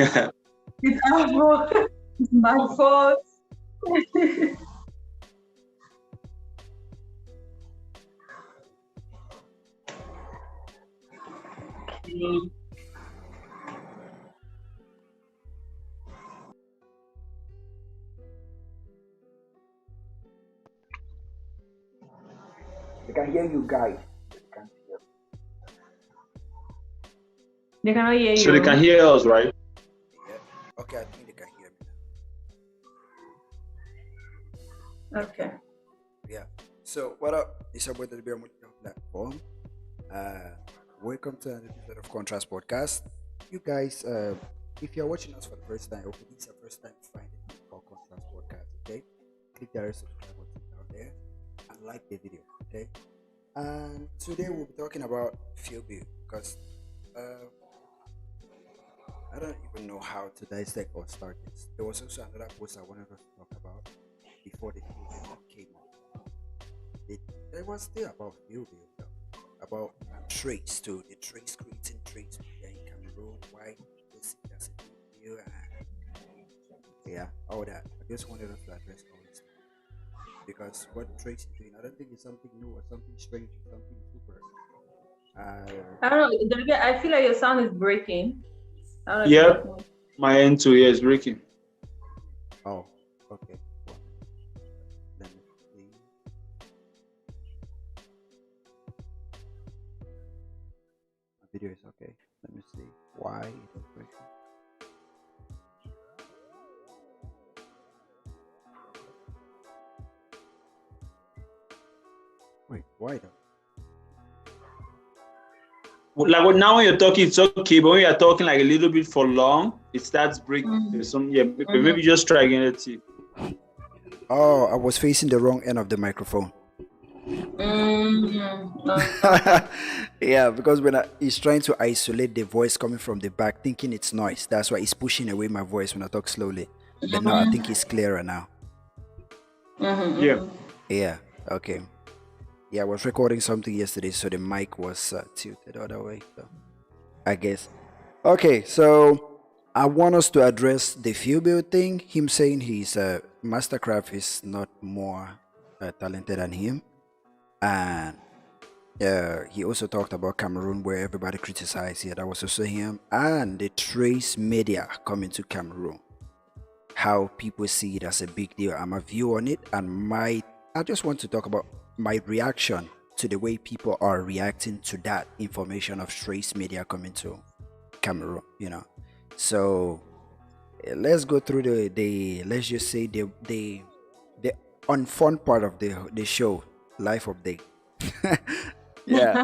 It's our fault. It's my fault. They can hear you guys. They can't hear. They cannot hear So you. they can hear us, right? Yeah. Okay, I think they can hear me Okay. Yeah. So what up? It's about to be on your platform. Welcome to an episode of Contrast Podcast. You guys, if you're watching us for the first time, or if it's your first time finding our Contrast Podcast, okay? Click the subscribe button down there and like the video, okay? And today we'll be talking about PhillBill because I don't even know how to dissect or start this. There was also another post I wanted us to talk about before the PhillBill came up. There was still about PhillBill though, about trades too. The trades creating trades in Cameroon, why people see it as a big deal, and yeah, all that. I just wanted us to address all this because what trades is doing, I don't think it's something new or something strange or something super. I don't know. I feel like your sound is breaking. I don't know if Yeah. you know. My end too, yeah, is breaking. Oh, okay. Well, let me see. My video is okay. Let me see why it is breaking. Wait, why though? Like now when you're talking, it's okay, but when you're talking like a little bit for long, it starts breaking. There's some, yeah, maybe just try again. Let's see. Oh, I was facing the wrong end of the microphone. Yeah, because when he's trying to isolate the voice coming from the back, thinking it's noise. That's why he's pushing away my voice when I talk slowly. But now I think it's clearer now. Yeah. Yeah, okay. Yeah, I was recording something yesterday, so the mic was tilted the other way. So I guess. Okay, so I want us to address the PhillBill thing. Him saying his Masterkraft is not more talented than him. And he also talked about Cameroon, where everybody criticized. Yeah, that was also him. And the trace media coming to Cameroon. How people see it as a big deal. I'm a view on it, and I just want to talk about my reaction to the way people are reacting to that information of trace media coming to Cameroon. So let's go through the let's just say the unfun part of the show, life update. Yeah,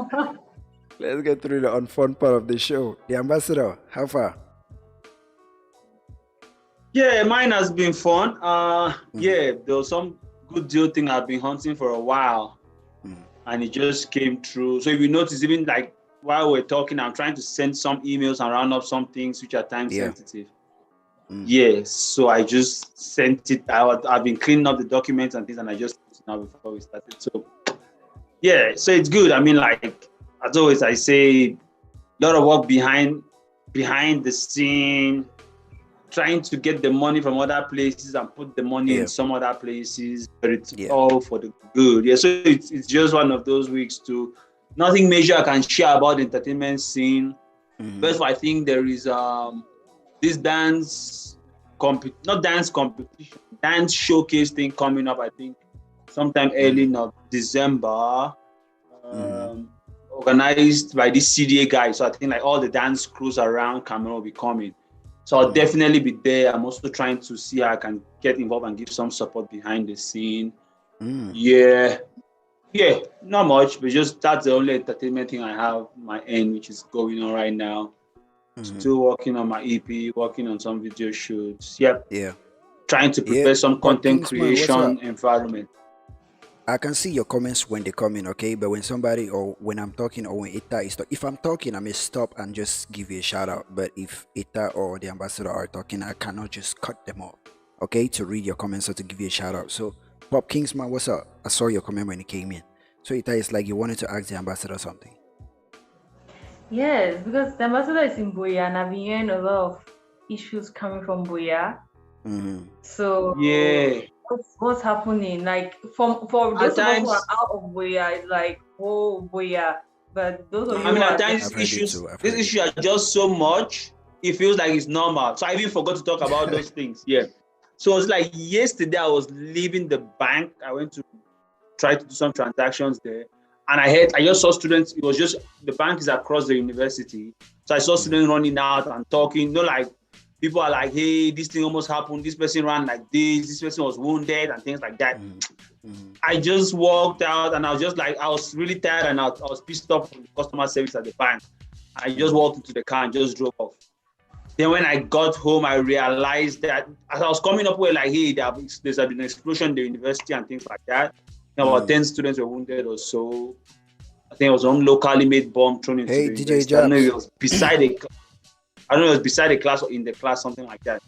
let's get through the unfun part of the show. The ambassador, how far? Yeah, mine has been fun. Yeah, there was some good deal thing I've been hunting for a while, and it just came through. So if you notice, even like while we're talking, I'm trying to send some emails and round up some things which are time sensitive. Yes, so I just sent it out. I've been cleaning up the documents and things, and I just put it now before we started. So yeah, so it's good. I mean, like as always, I say a lot of work behind the scene, trying to get the money from other places and put the money in some other places, but it's all for the good. Yeah, so it's just one of those weeks too. Nothing major I can share about the entertainment scene. But I think there is this dance showcase thing coming up, I think sometime early in December, organized by this CDA guy. So I think like all the dance crews around Cameroon will be coming. So I'll definitely be there. I'm also trying to see how I can get involved and give some support behind the scene. Yeah, not much, but just that's the only entertainment thing I have on my end, which is going on right now. Still working on my EP, working on some video shoots. Trying to prepare some content creation environment. I can see your comments when they come in, okay? But when somebody or when I'm talking or when Ita is talking, if I'm talking, I may stop and just give you a shout out. But if Ita or the ambassador are talking, I cannot just cut them off, okay? To read your comments or to give you a shout out. So, Pop Kingsman, what's up? I saw your comment when it came in. So, Ita is like you wanted to ask the ambassador something. Yes, because the ambassador is in Boya and I've been hearing a lot of issues coming from Buya. Mm-hmm. So Yeah. what's happening? Like for those of us who are out of Buya, it's like, oh Buya. But those of you who at are times these issues are just so much, it feels like it's normal. So I even forgot to talk about those things. Yeah. So it's like yesterday I was leaving the bank. I went to try to do some transactions there. And I just saw students, it was just, the bank is across the university. So I saw students running out and talking, like people are like, hey, this thing almost happened. This person ran like this person was wounded and things like that. I just walked out and I was just like, I was really tired and I was pissed off from the customer service at the bank. I just walked into the car and just drove off. Then when I got home, I realized that as I was coming up with like, hey, there's been an explosion in the university and things like that. About 10 students were wounded or so. I think it was one locally made bomb thrown into the university. I don't know if it was beside a class or in the class, something like that.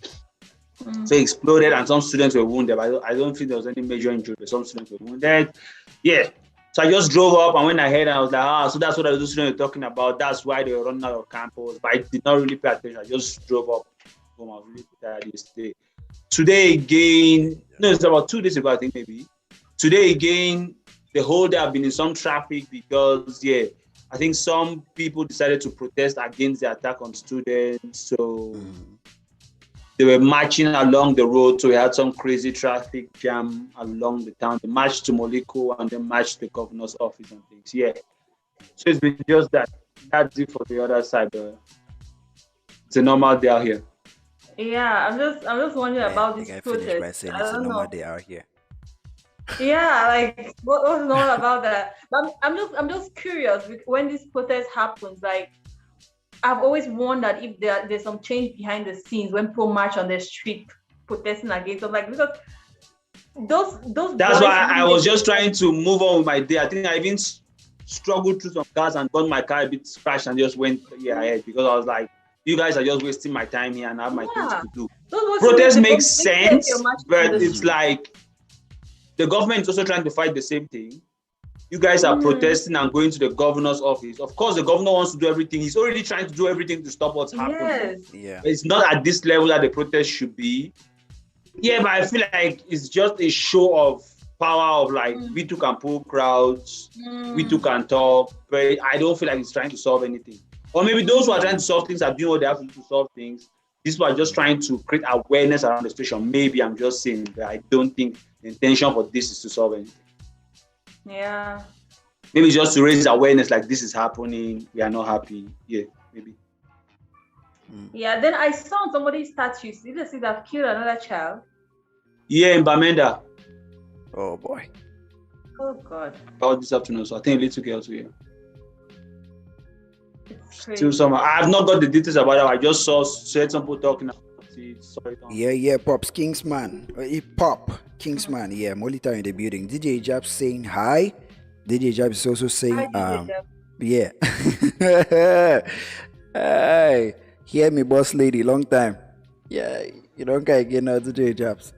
So it exploded and some students were wounded. But I don't think there was any major injury, but some students were wounded. Yeah. So I just drove up and when I heard, I was like, so that's what those students were talking about. That's why they were running out of campus. But I did not really pay attention. I just drove up home. I was really tired yesterday. Today again, no, it's about 2 days ago, I think maybe. Today again, the whole day I've been in some traffic because, I think some people decided to protest against the attack on students. So they were marching along the road. So we had some crazy traffic jam along the town. They marched to Moliko and then marched to the governor's office and things. Yeah. So it's been just that. That's it for the other side. It's a normal day out here. Yeah, I'm just wondering about this protest. By saying it's a normal day out here. Yeah, like what's normal about that? But I'm just curious when this protest happens. Like I've always wondered if there's some change behind the scenes when people march on the street protesting against them. Like because those. That's why I was just trying to move on with my day. I think I even struggled through some cars and got my car a bit scratched and just went ahead because I was like, you guys are just wasting my time here and I have my things to do. Protest makes sense, but it's like the government is also trying to fight the same thing. You guys are protesting and going to the governor's office. Of course, the governor wants to do everything. He's already trying to do everything to stop what's happening. Yes. Yeah. It's not at this level that the protest should be. Yeah, but I feel like it's just a show of power of like we two can pull crowds, we two can talk, but I don't feel like it's trying to solve anything. Or maybe those who are trying to solve things are doing what they have to do to solve things. These people are just trying to create awareness around the situation. Maybe I'm just saying that I don't think the intention for this is to solve anything. Yeah. Maybe just to raise awareness, like this is happening, we are not happy. Yeah, maybe. Yeah, then I saw on somebody's status, did you see they've killed another child? Yeah, in Bamenda. Oh boy. Oh God. About this afternoon, so I think a little girl too, yeah. It's crazy. Still some. I have not got the details about it. I just said some people talking about it. Sorry. Yeah, Pops Kingsman. Pop Kingsman. Yeah, Molita in the building. DJ Jab saying hi. DJ Jab is also saying yeah. Hey, hear me, boss lady. Long time. Yeah, you don't get again now, DJ Jabs.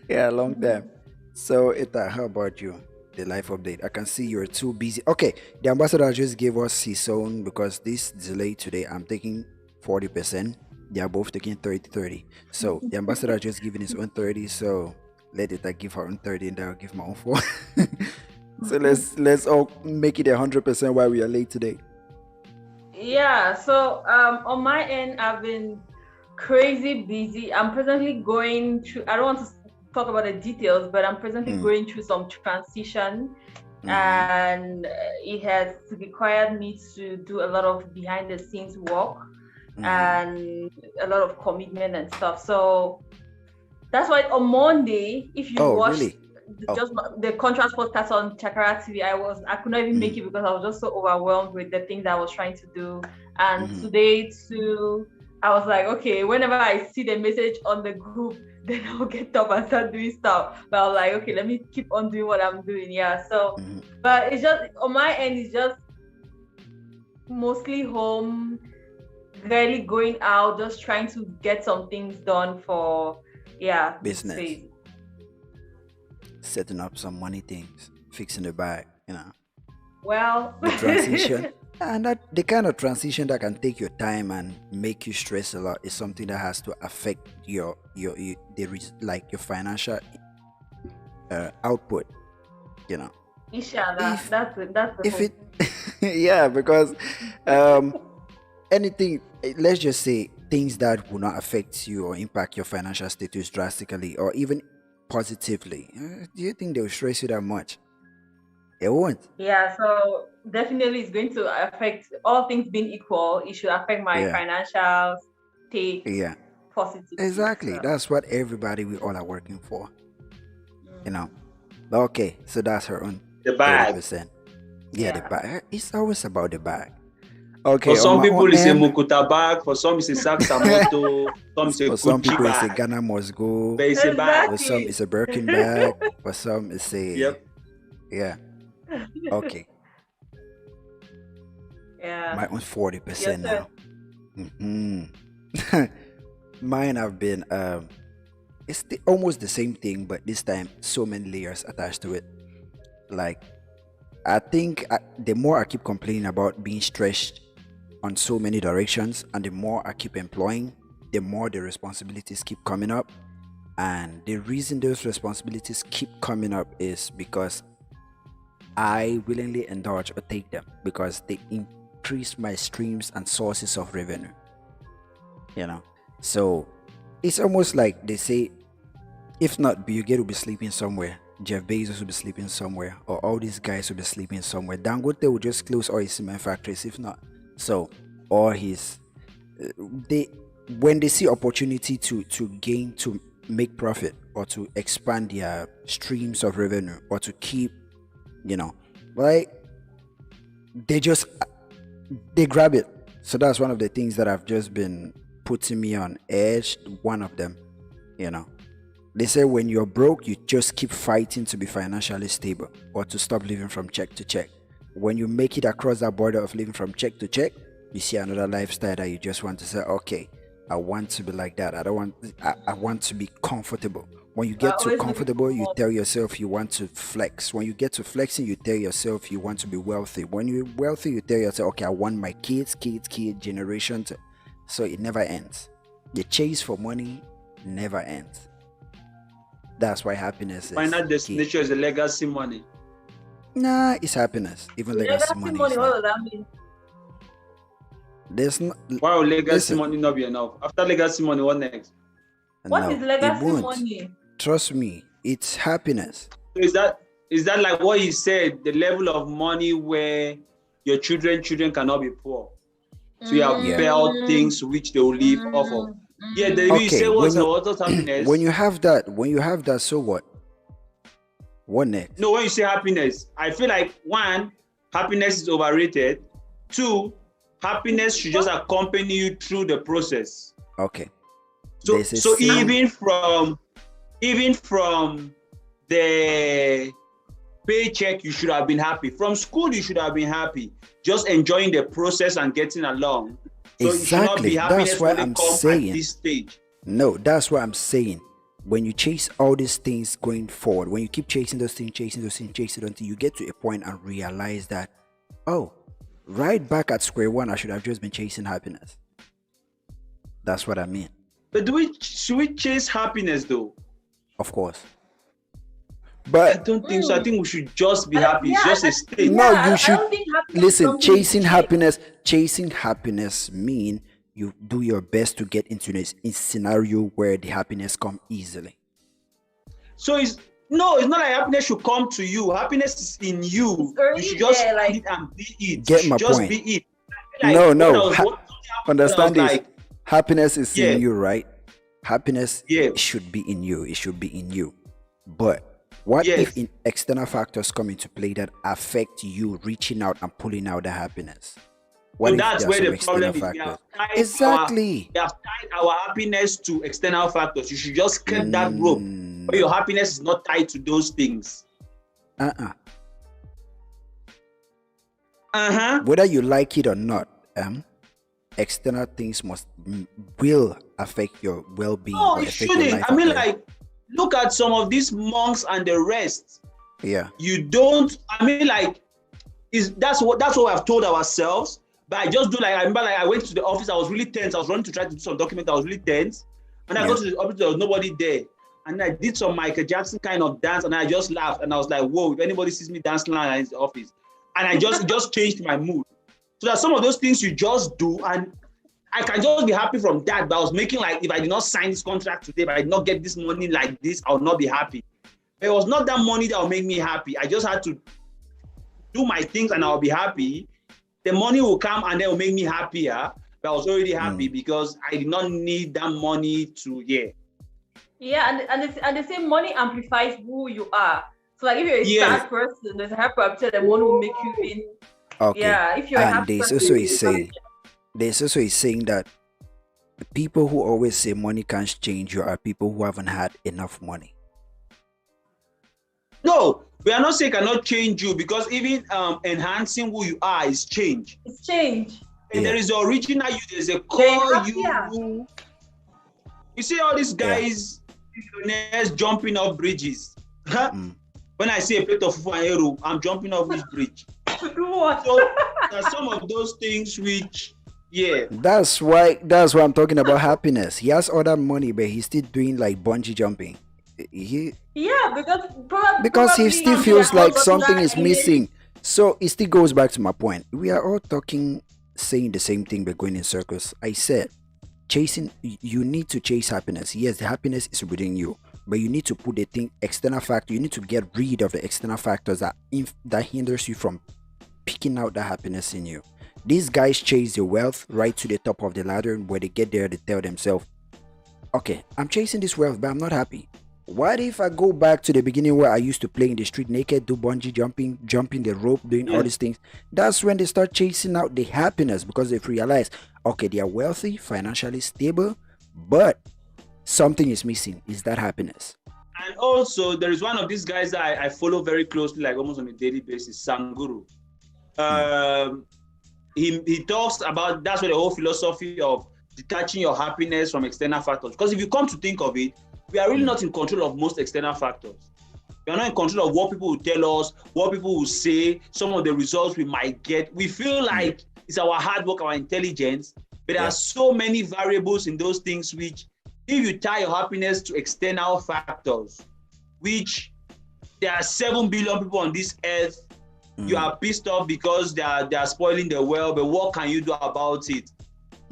Yeah, long time. So, Ita, how about you? The life update. I can see you're too busy. Okay, the ambassador just gave us his own because this delay today, I'm taking 40%. They are both taking 30. So the ambassador just giving his own 30. So let Ita give her own 30 and I'll give my own 4. So let's all make it 100% while we are late today. Yeah. So on my end, I've been crazy busy. I'm presently going through. I don't want to talk about the details, but I'm presently going through some transition, and it has required me to do a lot of behind the scenes work and a lot of commitment and stuff. So that's why on Monday, if you watch just the contrast podcast on Chakra TV, I could not even make it because I was just so overwhelmed with the things I was trying to do. And today too, I was like, okay, whenever I see the message on the group, then I'll get up and start doing stuff. But I was like, okay, let me keep on doing what I'm doing. Yeah. So, but it's just on my end, it's just mostly home, rarely going out, just trying to get some things done for business. Space. Setting up some money things, fixing the bag, Well, the transition. And that the kind of transition that can take your time and make you stress a lot is something that has to affect like your financial output. You know, Inshallah, if that's the if hope. it, yeah, because um, anything, let's just say things that will not affect you or impact your financial status drastically or even positively. Do you think they'll stress you that much? It won't. Yeah, so definitely it's going to affect all things being equal. It should affect my Yeah, financial state yeah, positively. exactly. So, That's what everybody we all are working for. You mm, know. Okay, so that's her own The bag. 30%. Yeah, the yeah. bag. It's always about the bag. For Okay, on some my own people, it's a end, Mukuta bag. For some, it's a Saksamoto. Some, it's a for some Gucci people it's a bag. Ghana must go. But it's a bag. For some Exactly. it's a Birkin bag. For some it's a, Yep. yeah. Okay, Yeah. my own Yes, 40% sir. now. hmm Mine have been it's almost the same thing, but this time so many layers attached to it. Like I think the more I keep complaining about being stretched on so many directions, and the more I keep employing, the more the responsibilities keep coming up. And the reason those responsibilities keep coming up is because I willingly indulge or take them because they increase my streams and sources of revenue. You know, so it's almost like they say, if not Bill Gates will be sleeping somewhere, Jeff Bezos will be sleeping somewhere, or all these guys will be sleeping somewhere. Dangote will just close all his cement factories, if not. So, all his they when they see opportunity to gain, to make profit, or to expand their streams of revenue, or to keep, you know, right? They just they grab it. So that's one of the things that have just been putting me on edge. One of them, you know. They say when you're broke, you just keep fighting to be financially stable or to stop living from check to check. When you make it across that border of living from check to check, you see another lifestyle that you just want to say, okay, I want to be like that. I want to be comfortable. When you We're get too always looking comfortable, for you more. tell yourself you want to flex. When you get to flexing, you tell yourself you want to be wealthy. When you're wealthy, you tell yourself, okay, I want my kids, generation to. So it never ends. The chase for money never ends. That's why happiness is Final key. destination is the legacy money. Nah, it's happiness. Even legacy Legacy money money, is what not. does that mean? There's not. Why will legacy Listen, money not be enough? After legacy money, what next? What is no, it legacy won't. money? Trust me, it's happiness. So is that like what he said, the level of money where your children cannot be poor? So you have Yeah. built things which they will live off of. Yeah, the way you say Okay, what's happiness. when you have that, so what? What next? No, when you say happiness, I feel like one, happiness is overrated. Two, happiness should just accompany you through the process. Okay. So There's a so saying- even from the paycheck, you should have been happy. From school, you should have been happy. Just enjoying the process and getting along. So it should not be Exactly. happiness That's what only I'm come saying. at this stage. No, that's what I'm saying. When you chase all these things going forward, when you keep chasing those things, until you get to a point and realize that, oh, right back at square one, I should have just been chasing happiness. That's what I mean. But should we chase happiness though? Of course. I But don't think so. I think we should just be happy. It's just a state. no, Yeah, you I should don't think happiness is listen. something you Chasing happiness mean you do your best to get into a scenario where the happiness come easily. So it's not like happiness should come to you. Happiness is in you. It's already You should just there, find like- it and be it. Get You my should just point. be it. Understand this. Like, Happiness is Yeah. in you, right? Happiness Yeah. should be in you. It should be in you. But what Yes. if external factors come into play that affect you reaching out and pulling out the happiness? What so if that's there are where some the problem external is. We have factors? tied Exactly. we have tied our happiness to external factors. You should just cut that rope. But your happiness is not tied to those things. Whether you like it or not, external things will affect your well-being. No, or it affect your shouldn't. life I mean, at all. like, look at some of these monks and the rest. Yeah. You don't, I mean, like, That's what I've told ourselves. But I just do I remember I went to the office, I was really tense. I was running to try to do some document, I was really tense. And I got to the office, there was nobody there. And I did some Michael Jackson kind of dance, and I just laughed. And I was like, whoa, if anybody sees me dancing in the office. And I just changed my mood. So that some of those things you just do, and I can just be happy from that. But I was making if I did not sign this contract today, if I did not get this money like this, I would not be happy. But it was not that money that would make me happy. I just had to do my things and I'll be happy. The money will come and it will make me happier. But I was already happy because I did not need that money to, Yeah, and they say money amplifies who you are. So if you're a sad person, there's a hyperactivity, the money will make you feel. Okay. Yeah, if you're a happy person, there's also a saying that the people who always say money can't change you are people who haven't had enough money. No, we are not saying cannot change you, because even enhancing who you are is change. It's change. And there is the original you, there's a core you. You see all these guys, millionaires jumping off bridges. When I see a plate of fufu and eru, I'm jumping off which bridge? Do what? So there's some of those things which, That's why I'm talking about happiness. He has all that money, but he's still doing bungee jumping. Because he still feels like something is missing. So it still goes back to my point. We are all saying the same thing, but going in circles. I said, you need to chase happiness. Yes, the happiness is within you, but you need to put the external factor. You need to get rid of the external factors that hinders you from picking out the happiness in you. These guys chase the wealth right to the top of the ladder. Where they get there, they tell themselves, okay, I'm chasing this wealth, but I'm not happy. What if I go back to the beginning where I used to play in the street naked, do bungee jumping the rope, doing all these things? That's when they start chasing out the happiness, because they've realized, okay, they are wealthy, financially stable, but something is missing. Is that happiness? And also, there is one of these guys that I follow very closely, almost on a daily basis, Sanguru. He talks about, that's what the whole philosophy of detaching your happiness from external factors. Because if you come to think of it, we are really not in control of most external factors. We are not in control of what people will tell us, what people will say, some of the results we might get. We feel like it's our hard work, our intelligence, but there are so many variables in those things which, if you tie your happiness to external factors, which there are 7 billion people on this earth, you are pissed off because they are spoiling the world, but what can you do about it?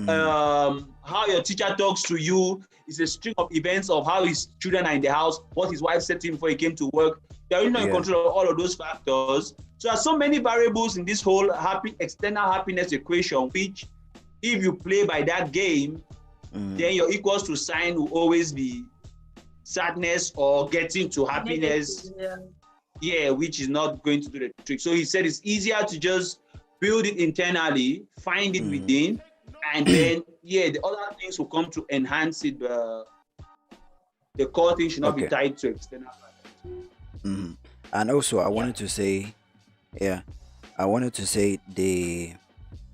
How your teacher talks to you is a string of events of how his children are in the house, what his wife said to him before he came to work. They are really not in control of all of those factors. So there are so many variables in this whole external happiness equation, which if you play by that game, then your equals to sign will always be sadness or getting to happiness. Which is not going to do the trick. So he said it's easier to just build it internally, find it within, and then the other things will come to enhance it. The core thing should not be tied to external factors. And also I wanted to say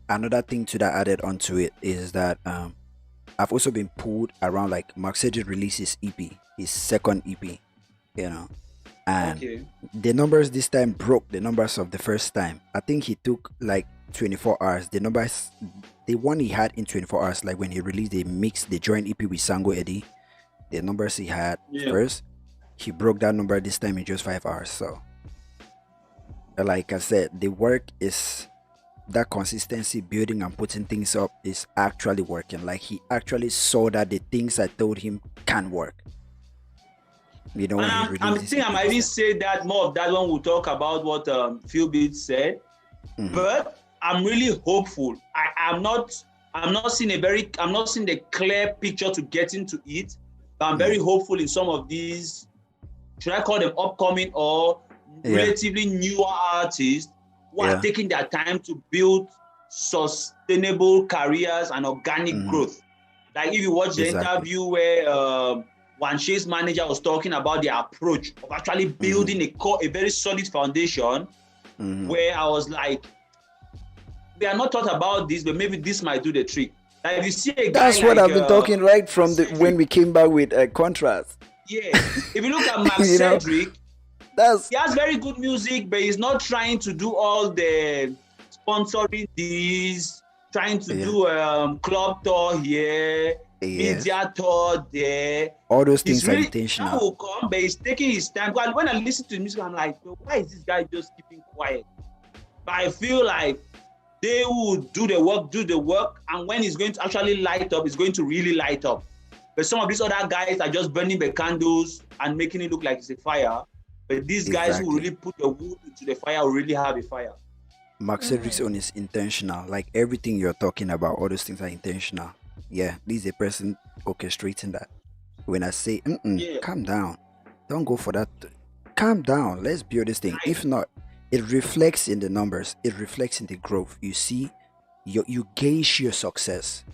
another thing to that added onto it is that I've also been pulled around, Mark Cedric released his EP, his second EP, and the numbers this time broke the numbers of the first time. I think he took 24 hours. The numbers, the one he had in 24 hours, when he released the joint EP with Sango Eddie, the numbers he had first, he broke that number this time in just 5 hours. So like I said, the work is that consistency, building and putting things up is actually working. He actually saw that the things I told him can work. When I'm thinking I might even say that more of that when we talk about what PhillBill said. But I'm really hopeful. I'm not seeing the clear picture to get into it. But I'm very hopeful in some of these, should I call them upcoming or relatively newer artists who are taking their time to build sustainable careers and organic growth. If you watch the interview where Wanshe's manager was talking about the approach of actually building a very solid foundation, where I was like, they are not thought about this, but maybe this might do the trick. If you see a guy that's what I've been talking right from when we came back with contrast. If you look at Mark Cedric, That's he has very good music, but he's not trying to do all the sponsoring these, trying to do club tour here, media tour there. All those He's things are really, intentional. that will come, but he's taking his time. Well, when I listen to the music, I'm like, well, why is this guy just keeping quiet? But I feel like they will do the work, and when he's going to actually light up, it's going to really light up. But some of these other guys are just burning the candles and making it look like it's a fire. But these guys who really put the wood into the fire will really have a fire. Mark Cedric's own is intentional. Like everything you're talking about, all those things are intentional. Yeah, this is a person orchestrating that. When I say, calm down, don't go for that. Calm down. Let's build this thing. If not, it reflects in the numbers. It reflects in the growth. You see, you gauge your success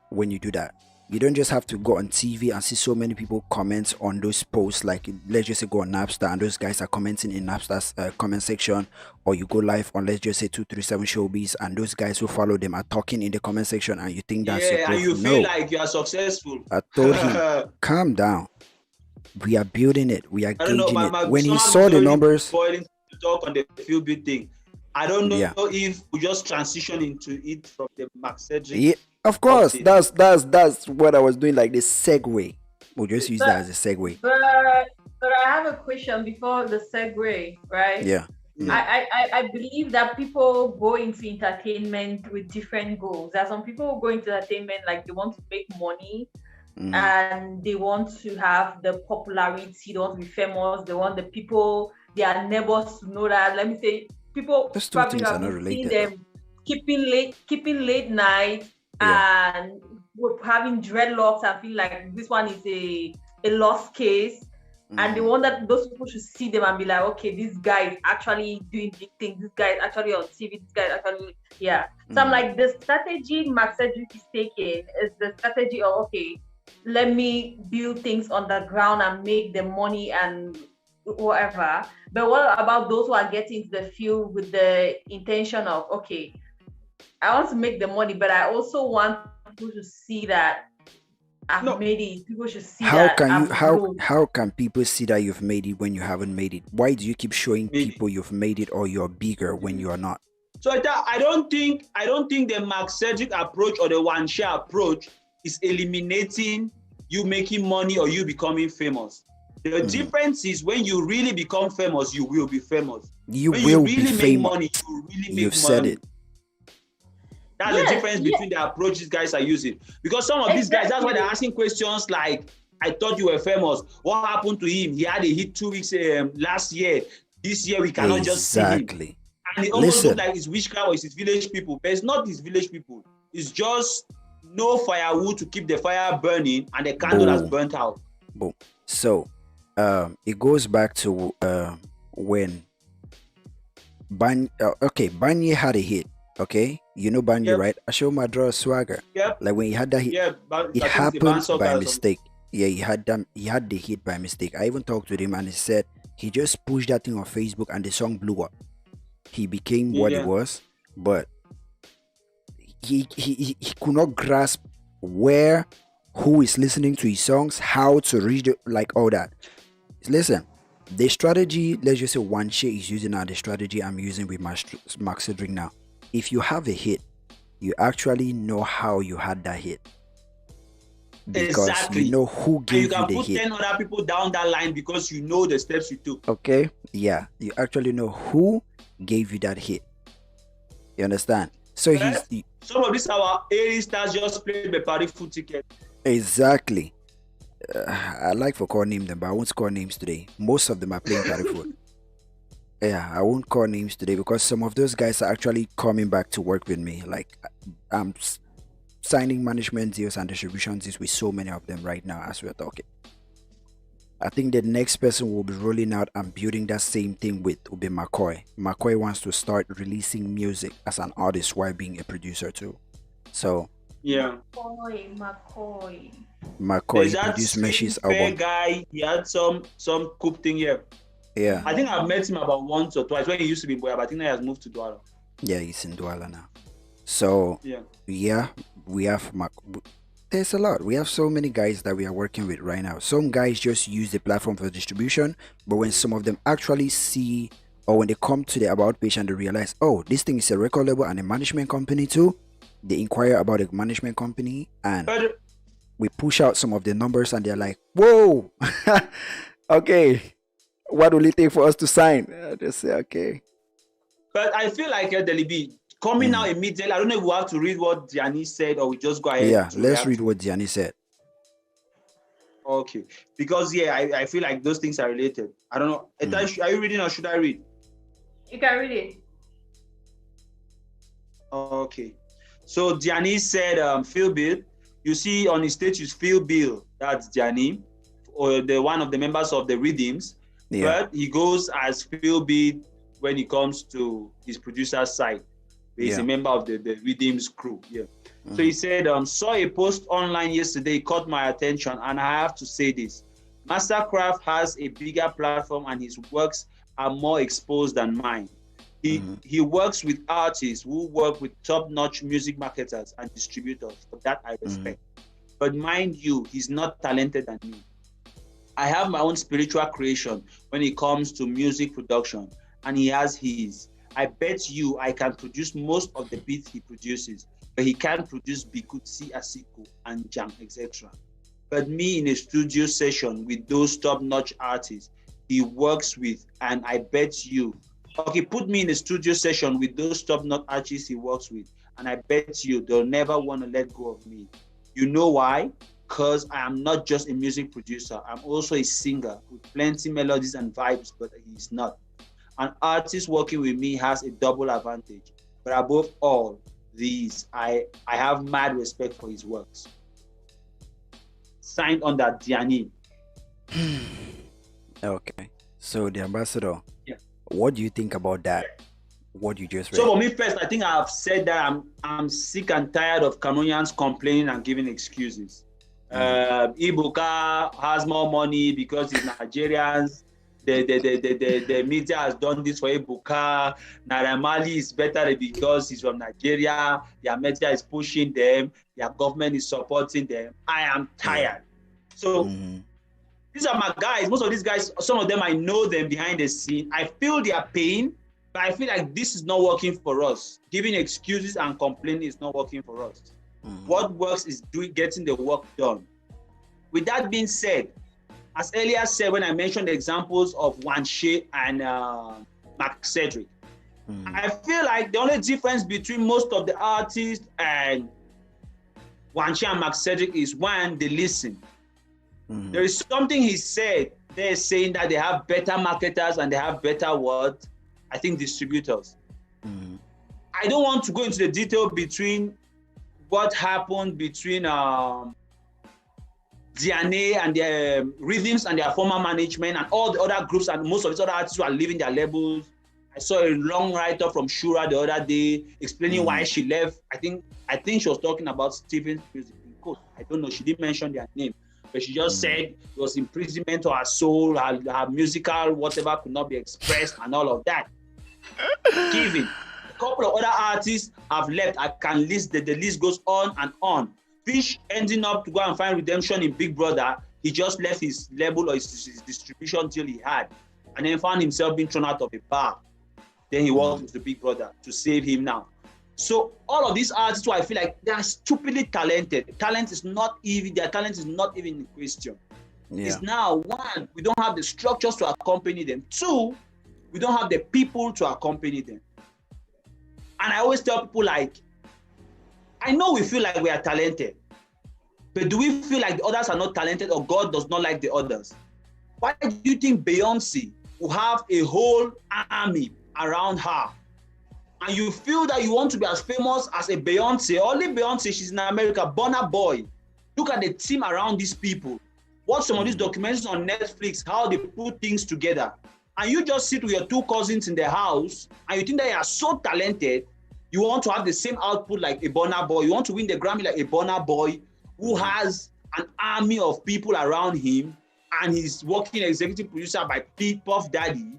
when you do that. You don't just have to go on TV and see so many people comment on those posts. Like, let's just say go on Napster and those guys are commenting in Napster's comment section, or you go live on, let's just say 237 Showbiz, and those guys who follow them are talking in the comment section, and you think that's your growth. And you feel like you are successful. I told him, calm down. We are building it. We are gauging it. When he saw the numbers, to talk on the PhillBill thing. I don't know if we just transition into it from the Mark Cedric. Yeah, of course. That's what I was doing, like the segue. We'll just use that as a segue. But I have a question before the segue, right? Yeah. I believe that people go into entertainment with different goals. There are some people who go into entertainment like they want to make money, and they want to have the popularity, they want to be famous, they want the people, their neighbors to know that. Let me say, people probably have seen them keeping late nights and having dreadlocks and feel like this one is a lost case. And they want that those people should see them and be like, okay, this guy is actually doing big things. This guy is actually on TV. This guy is actually, So I'm like, the strategy Mark Cedric is taking is the strategy of, okay, let me build things on the ground and make the money and whatever. But what about those who are getting to the field with the intention of, okay, I want to make the money, but I also want people to see that I've made it. People should see how can people see that you've made it when you haven't made it? Why do you keep showing people you've made it or you're bigger when you are not? So I don't think the Mark Cedric approach or the one share approach is eliminating you making money or you becoming famous. The difference is when you really become famous, you will be famous. You when will you really be make famous. Money, you will really make You've money. said it. That's the difference between the approach these guys are using. Because some of these guys, that's why they're asking questions like, I thought you were famous. What happened to him? He had a hit 2 weeks last year. This year we cannot just see him. And it almost looks like it's witchcraft or it's his village people. But it's not his village people. It's just no firewood to keep the fire burning and the candle has burnt out. Boom. So it goes back to when Banye had a hit. Okay, you know Banye, right? I show my draw swagger. Yep. Like when he had that hit, it happened by mistake. Yeah, he had the hit by mistake. I even talked to him and he said he just pushed that thing on Facebook and the song blew up. He became what he was, but he could not grasp who is listening to his songs, how to reach like all that. Listen, the strategy, let's just say One Shea is using now, the strategy I'm using with Mark Cedric now. If you have a hit, you actually know how you had that hit. Because you know who gave you the hit. You can put 10 other people down that line because you know the steps you took. Okay, yeah. You actually know who gave you that hit. You understand? So some of these our A stars just played the party food ticket. Exactly. I like to call names them, but I won't call names today. Most of them are playing party food. Yeah, I won't call names today because some of those guys are actually coming back to work with me. Like, I'm signing management deals and distribution deals with so many of them right now as we're talking. I think the next person will be rolling out and building that same thing with will be McCoy. McCoy wants to start releasing music as an artist while being a producer too. So McCoy produced Meshi's album. Guy, he had some cook thing here. Yeah. I think I've met him about once or twice when he used to be in Boya, but I think he has moved to Douala. Yeah, he's in Douala now. So yeah, we have There's a lot. We have so many guys that we are working with right now. Some guys just use the platform for distribution, but when some of them actually see, or when they come to the about page and they realize, oh, this thing is a record label and a management company too, they inquire about a management company, and we push out some of the numbers and they're like, whoa, okay, what will it take for us to sign? I just say, okay. But I feel like the Liby coming out immediately. I don't know if we have to read what Gianni said or we just go ahead. Yeah, let's read what Gianni said. Okay, because I feel like those things are related. I don't know. Are you reading or should I read? You can read it. Okay. So Gianni said, PhillBill, you see on his status, PhillBill, that's Gianni, or the one of the members of the Rhythms, but he goes as PhillBill when it comes to his producer's side. He's a member of the Rhythms crew. Yeah. So he said, saw a post online yesterday, caught my attention, and I have to say this. Masterkraft has a bigger platform and his works are more exposed than mine. He works with artists who work with top-notch music marketers and distributors. For that I respect. But mind you, he's not talented than me. I have my own spiritual creation when it comes to music production, and he has his. I bet you I can produce most of the beats he produces, but he can't produce Bikutsi Asiko and Jam, etc. But me in a studio session with those top-notch artists he works with, and I bet you, okay, put me in a studio session with those top-notch artists he works with, and I bet you they'll never want to let go of me. You know why? Because I am not just a music producer. I'm also a singer with plenty melodies and vibes, but he's not. An artist working with me has a double advantage. But above all these, I have mad respect for his works. Signed under Gianni. Okay. So the ambassador, what do you think about that? What you just read? So for me first, I think I've said that I'm sick and tired of Cameroonians complaining and giving excuses. Ibuka has more money because he's Nigerians. The media has done this for Ibuka. Naira Marley is better because he's from Nigeria. Their media is pushing them. Their government is supporting them. I am tired. So these are my guys. Most of these guys, some of them, I know them behind the scene. I feel their pain, but I feel like this is not working for us. Giving excuses and complaining is not working for us. What works is getting the work done. With that being said, as earlier said, when I mentioned the examples of Wanshe and Mark Cedric, I feel like the only difference between most of the artists and Wanshe and Mark Cedric is one, they listen. There is something he said. They're saying that they have better marketers and they have better what? I think distributors. I don't want to go into the detail between what happened between DNA and their Rhythms and their former management and all the other groups and most of these other artists who are leaving their labels. I saw a long write-up from Shura the other day explaining why she left. I think she was talking about Stephen's music. I don't know. She didn't mention their name. But she just said it was imprisonment to her soul, her musical, whatever could not be expressed and all of that. Given. A couple of other artists have left. I can list, the list goes on and on. Fish ending up to go and find redemption in Big Brother. He just left his label or his distribution deal he had and then found himself being thrown out of a bar. Then he walked with the Big Brother to save him now. So all of these artists who I feel like they are stupidly talented. Talent is not even, their talent is not even in question. It's now, one, we don't have the structures to accompany them. Two, we don't have the people to accompany them. And I always tell people like, I know we feel like we are talented, but do we feel like the others are not talented or God does not like the others? Why do you think Beyonce will have a whole army around her? And you feel that you want to be as famous as a Beyonce, only Beyonce, she's in America, Burna Boy. Look at the team around these people. Watch some of these documentaries on Netflix, how they put things together. And you just sit with your two cousins in the house and you think that you are so talented, you want to have the same output like a Burna Boy. You want to win the Grammy like a Burna Boy who has an army of people around him and he's working executive producer by Puff Daddy.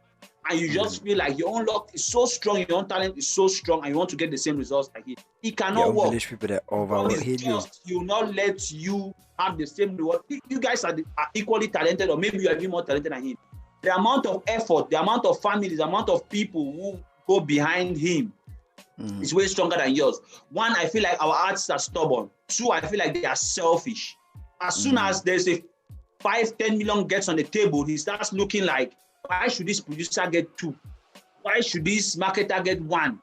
and you just feel like your own luck is so strong, your own talent is so strong, and you want to get the same results like him. It cannot work. Village people that God overwork is just, he will not let you have the same reward. You guys are equally talented, or maybe you are even more talented than him. The amount of effort, the amount of families, the amount of people who go behind him is way stronger than yours. One, I feel like our artists are stubborn. Two, I feel like they are selfish. As soon as there's a 5-10 million gets on the table, he starts looking like, why should this producer get 2? Why should this marketer get 1?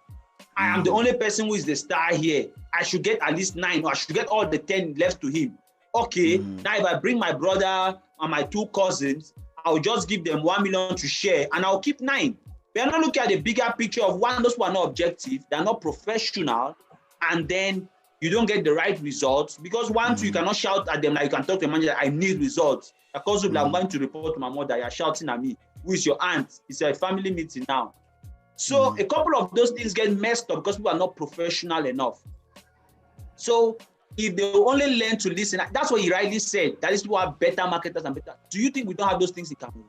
I am the only person who is the star here. I should get at least 9, or I should get all the 10 left to him. Okay, now if I bring my brother and my 2 cousins, I'll just give them 1 million to share, and I'll keep 9. We are not looking at the bigger picture of, one, those who are not objective, they're not professional, and then you don't get the right results, because one, two, you cannot shout at them like you can talk to a manager, I need results. Because I'm going to report to my mother, you're shouting at me. Who is your aunt? It's a family meeting now. So a couple of those things get messed up because people are not professional enough. So if they only learn to listen, that's what he rightly said. That is who are better marketers and better. Do you think we don't have those things in Cameroon?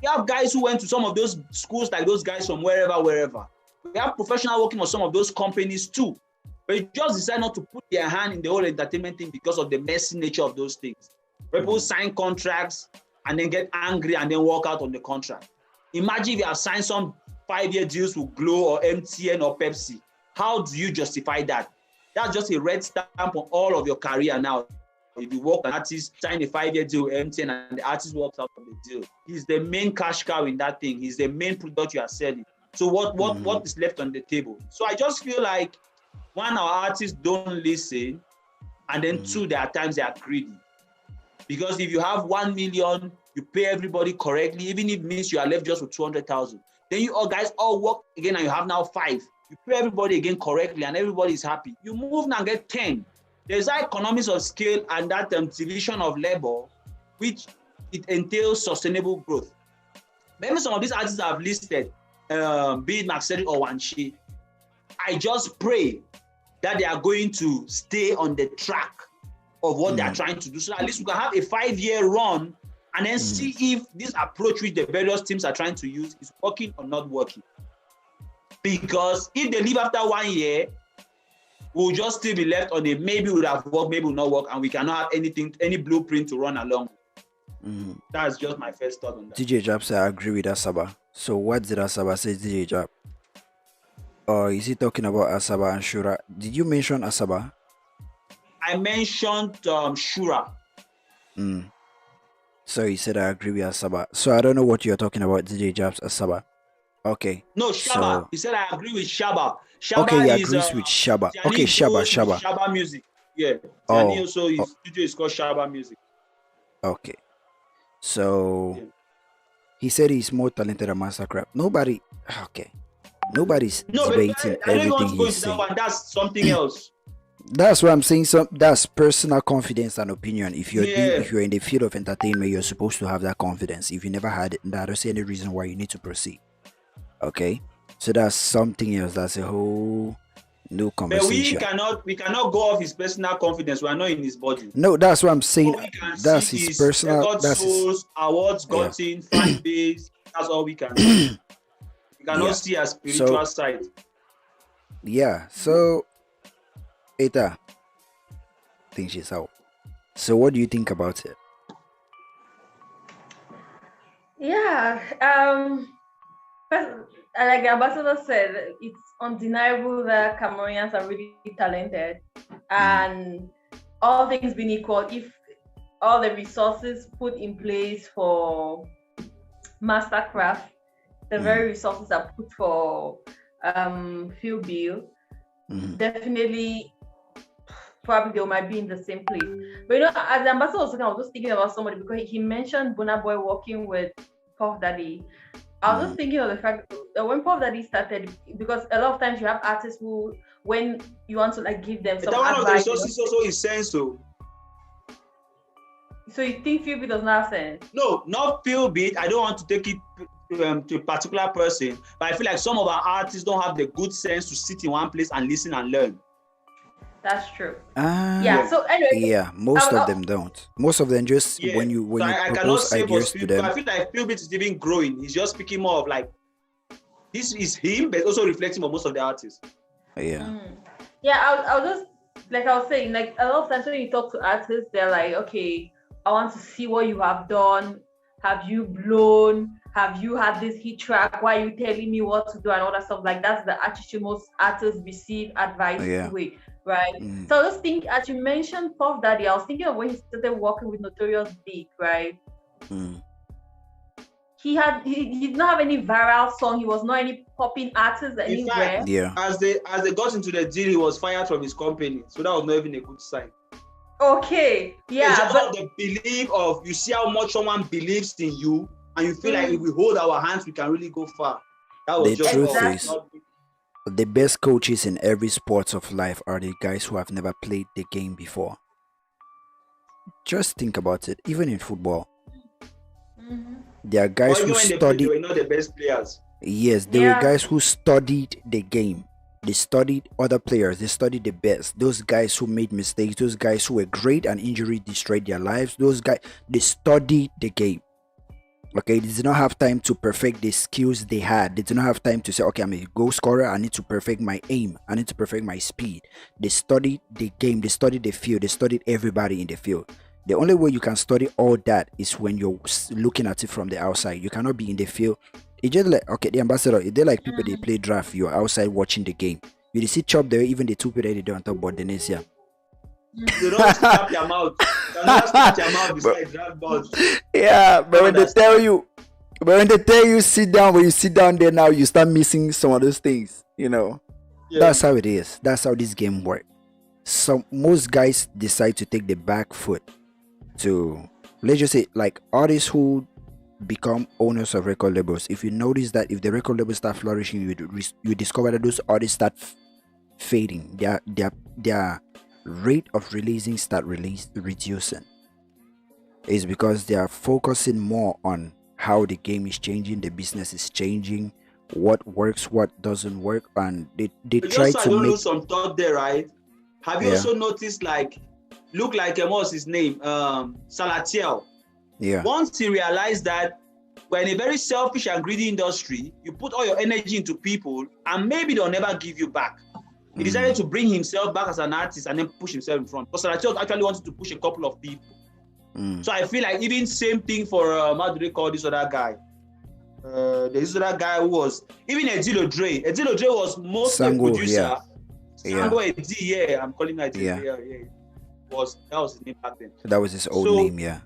We have guys who went to some of those schools, like those guys from wherever. We have professionals working for some of those companies too. But they just decide not to put their hand in the whole entertainment thing because of the messy nature of those things. People sign contracts and then get angry and then walk out on the contract. Imagine if you have signed some 5-year deals with Glow or MTN or Pepsi. How do you justify that? That's just a red stamp on all of your career now. If you work an artist, sign a 5-year deal with MTN and the artist walks out of the deal. He's the main cash cow in that thing. He's the main product you are selling. So what is left on the table? So I just feel like, one, our artists don't listen, and then two, there are times they are greedy. Because if you have 1 million, you pay everybody correctly, even if it means you are left just with 200,000. Then you all guys all work again and you have now 5. You pay everybody again correctly and everybody is happy. You move now and get 10. There's that economies of scale and that division of labor, which it entails sustainable growth. Maybe some of these artists I've listed, be it Maxeri or Wanshi, I just pray that they are going to stay on the track of what they are trying to do. So at least we can have a 5-year run and then see if this approach which the various teams are trying to use is working or not working. Because if they leave after 1 year, we'll just still be left on a maybe it would have worked, maybe it will not work, and we cannot have anything, any blueprint to run along. That's just my first thought on that. DJ Jab said I agree with Asaba. So what did Asaba say, DJ Jab? Or is he talking about Asaba and Shura? Did you mention Asaba? I mentioned Shura. So he said I agree with Asaba. So I don't know what you're talking about, DJ Jab's Asaba. Okay. No, Shaba. So, he said I agree with Shaba. Shaba okay, he is, agrees with Shaba. Tiani Okay, Shaba. Shaba music. Yeah. Tiani also, his studio is called Shaba Music. Okay. So he said he's more talented than Masterkraft. Nobody's debating everything he's saying. That's something else. That's what I'm saying. That's personal confidence and opinion. If you're in the field of entertainment, you're supposed to have that confidence. If you never had it, I don't see any reason why you need to proceed. Okay, so that's something else. That's a whole new conversation. But we cannot go off his personal confidence. We are not in his body. No, that's what I'm saying. That's his personal. That's his awards gotten, fan base. That's all we can do. We cannot see a spiritual side. Yeah. So, Eta, think she's out. So, what do you think about it? Yeah. Like the ambassador said, it's undeniable that Cameroonians are really talented, and all things being equal, if all the resources put in place for Masterkraft, the very resources are put for PhillBill, definitely, probably they might be in the same place. But you know, as the ambassador was talking, I was just thinking about somebody because he mentioned Burna Boy working with Puff Daddy. I was just thinking of the fact that when Puff Daddy started, because a lot of times you have artists who, when you want to like give them some advice, one of the resources also is sense. So you think PhillBill does not have sense? No, not PhillBill. I don't want to take it to a particular person, but I feel like some of our artists don't have the good sense to sit in one place and listen and learn. That's true. So anyway, most of them don't. Most of them just when you propose ideas to them. I feel like PhillBill is even growing. He's just speaking more of like this is him, but also reflecting on most of the artists. Yeah. Yeah, I'll just, like I was saying, like a lot of times when you talk to artists, they're like, okay, I want to see what you have done. Have you blown? Have you had this hit track? Why are you telling me what to do and all that stuff? Like that's the attitude most artists receive advice with, right? So I just think, as you mentioned Puff Daddy, I was thinking of when he started working with Notorious Big, right? He did not have any viral song. He was not any popping artist anywhere. In fact, as they got into the deal, he was fired from his company. So that was not even a good sign. Okay, yeah. It's just the belief of, you see how much someone believes in you, and you feel like if we hold our hands, we can really go far. That was the truth is, the best coaches in every sport of life are the guys who have never played the game before. Just think about it. Even in football, there are guys who studied. They were not the best players. Yes, there were guys who studied the game. They studied other players. They studied the best. Those guys who made mistakes. Those guys who were great and injury destroyed their lives. Those guys, they studied the game. Okay, they did not have time to perfect the skills they had. They did not have time to say, okay, I'm a goal scorer. I need to perfect my aim. I need to perfect my speed. They studied the game. They studied the field. They studied everybody in the field. The only way you can study all that is when you're looking at it from the outside. You cannot be in the field. It's just like, okay, the ambassador, they're like people, they play draft. You're outside watching the game. You see chop there, even the two people they don't talk about the next year. You don't slap your mouth. You don't slap your mouth beside draft balls. Yeah, but when they tell you sit down, when you sit down there now, you start missing some of those things, you know. Yeah. That's how it is. That's how this game works. So most guys decide to take the back foot to, let's just say, like artists who become owners of record labels. If you notice that if the record labels start flourishing, you discover that those artists start fading. Their rate of releasing reducing. It's because they are focusing more on how the game is changing, the business is changing, what works, what doesn't work, and they try to I don't lose some thought there, right? Have you also noticed, like, look like what's his name, Salatiel? Yeah. Once he realized that we're in a very selfish and greedy industry, you put all your energy into people and maybe they'll never give you back. He decided to bring himself back as an artist and then push himself in front. Because Salatiel actually wanted to push a couple of people. So I feel like even same thing for, how do they call this other guy? There's this other guy who was, even Edilo Dre. Edilo Dre was mostly a producer. Sango Edi, I'm calling that Edi. That was his name back then. That was his old name,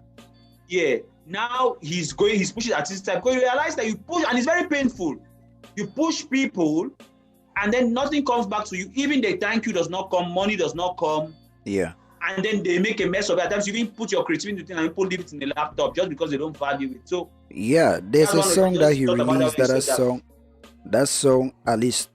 Yeah. Now he's pushing artistic type because you realize that you push, and it's very painful. You push people, and then nothing comes back to you. Even the thank you does not come, money does not come. Yeah. And then they make a mess of it. At times you even put your creativity and people leave it in the laptop just because they don't value it. So yeah, there's a song that he released that song at least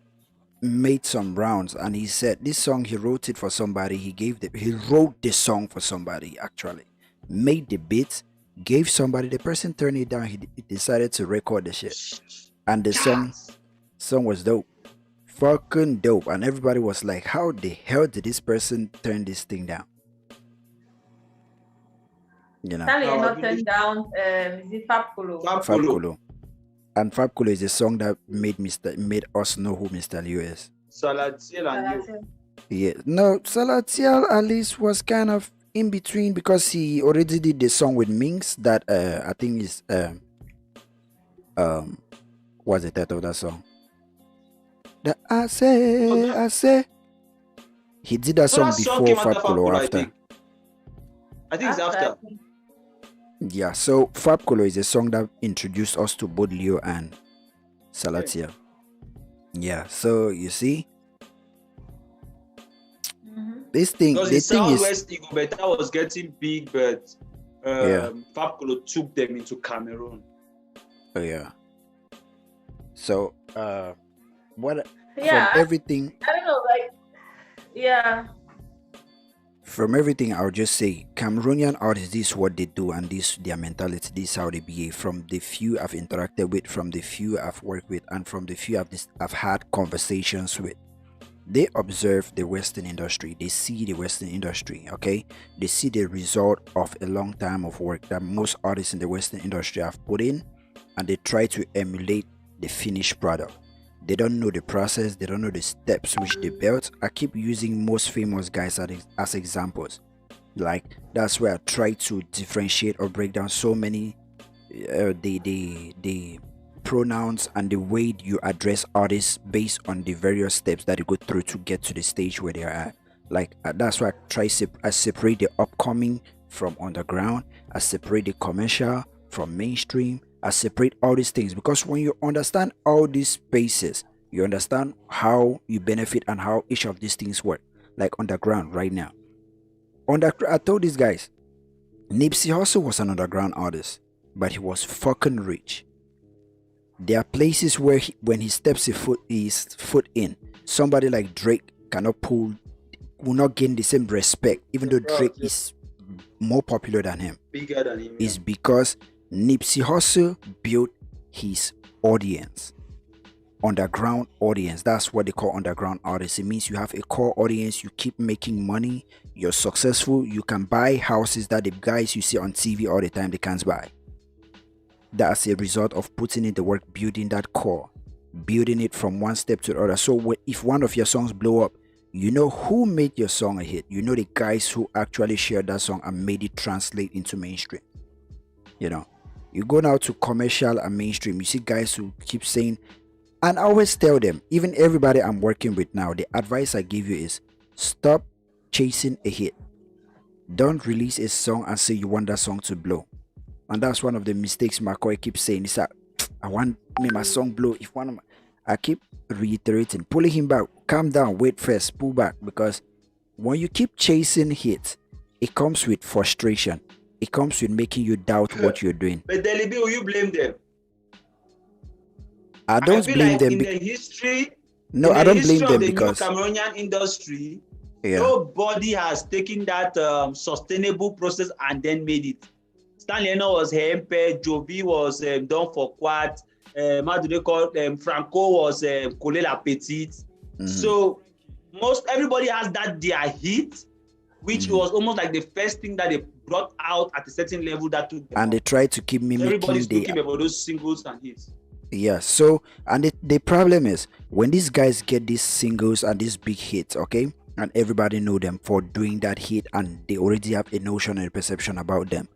made some rounds, and he said this song he wrote it for somebody. He wrote the song for somebody, actually made the beat, gave somebody, the person turned it down, he decided to record the shit, and the song was dope, fucking dope, and everybody was like, how the hell did this person turn this thing down? You know, not turned down. Is it Fab Kolo? And Fab Kolo is a song that made us know who Mr. Liu is. Salatiel and you. Yeah, no, Salatiel at least was kind of in between because he already did the song with Minx that I think is what's the title of that song? The I say. He did that song before Fab Kolo or after? I think it's after. Yeah, so Fab Kolo is a song that introduced us to both Leo and Salatiel. Yeah, so you see, this thing, because the Southwest Igobeta was getting big, but Fab Kolo took them into Cameroon. Oh yeah. So from everything, I don't know, from everything, I'll just say Cameroonian artists, this is what they do, and this their mentality, this is how they behave. From the few I've interacted with, from the few I've worked with, and from the few I've had conversations with, they observe the Western industry. They see the Western industry, okay? They see the result of a long time of work that most artists in the Western industry have put in, and they try to emulate the finished product. They don't know the process. They don't know the steps which they built. I keep using most famous guys as examples. Like that's where I try to differentiate or break down so many the pronouns and the way you address artists based on the various steps that you go through to get to the stage where they are at. Like that's why I separate the upcoming from underground. I separate the commercial from mainstream. I separate all these things because when you understand all these spaces, you understand how you benefit and how each of these things work. Like underground right now. I told these guys, Nipsey Hussle was an underground artist, but he was fucking rich. There are places where when he steps his foot in, somebody like Drake will not gain the same respect, even though Drake is more popular than him. Bigger than him. Is because Nipsey Hussle built his audience. Underground audience. That's what they call underground artists. It means you have a core audience, you keep making money, you're successful, you can buy houses that the guys you see on TV all the time they can't buy. That's a result of putting in the work, building that core, building it from one step to the other. So if one of your songs blow up, you know who made your song a hit. You know the guys who actually shared that song and made it translate into mainstream. You know, you go now to commercial and mainstream, you see guys who keep saying, and I always tell them, even everybody I'm working with now, the advice I give you is stop chasing a hit. Don't release a song and say you want that song to blow. And that's one of the mistakes McCoy keeps saying. Is that I want my song blow. I keep reiterating, pulling him back, calm down, wait first, pull back. Because when you keep chasing hits, it comes with frustration. It comes with making you doubt what you're doing. But Liby, will you blame them? I don't blame them. In the history, no, I don't blame them the because new Cameroonian industry, yeah, nobody has taken that sustainable process and then made it. Stanley Eno was Hempe, Joby was done for Quad, how do they call Franco was Collet La Petite. So everybody has that their hit, which was almost like the first thing that they brought out at a certain level that took them. And they try to keep mimicking. Everybody's looking about those singles and hits. Yeah, so and the problem is when these guys get these singles and these big hits, okay, and everybody know them for doing that hit and they already have a notion and a perception about them,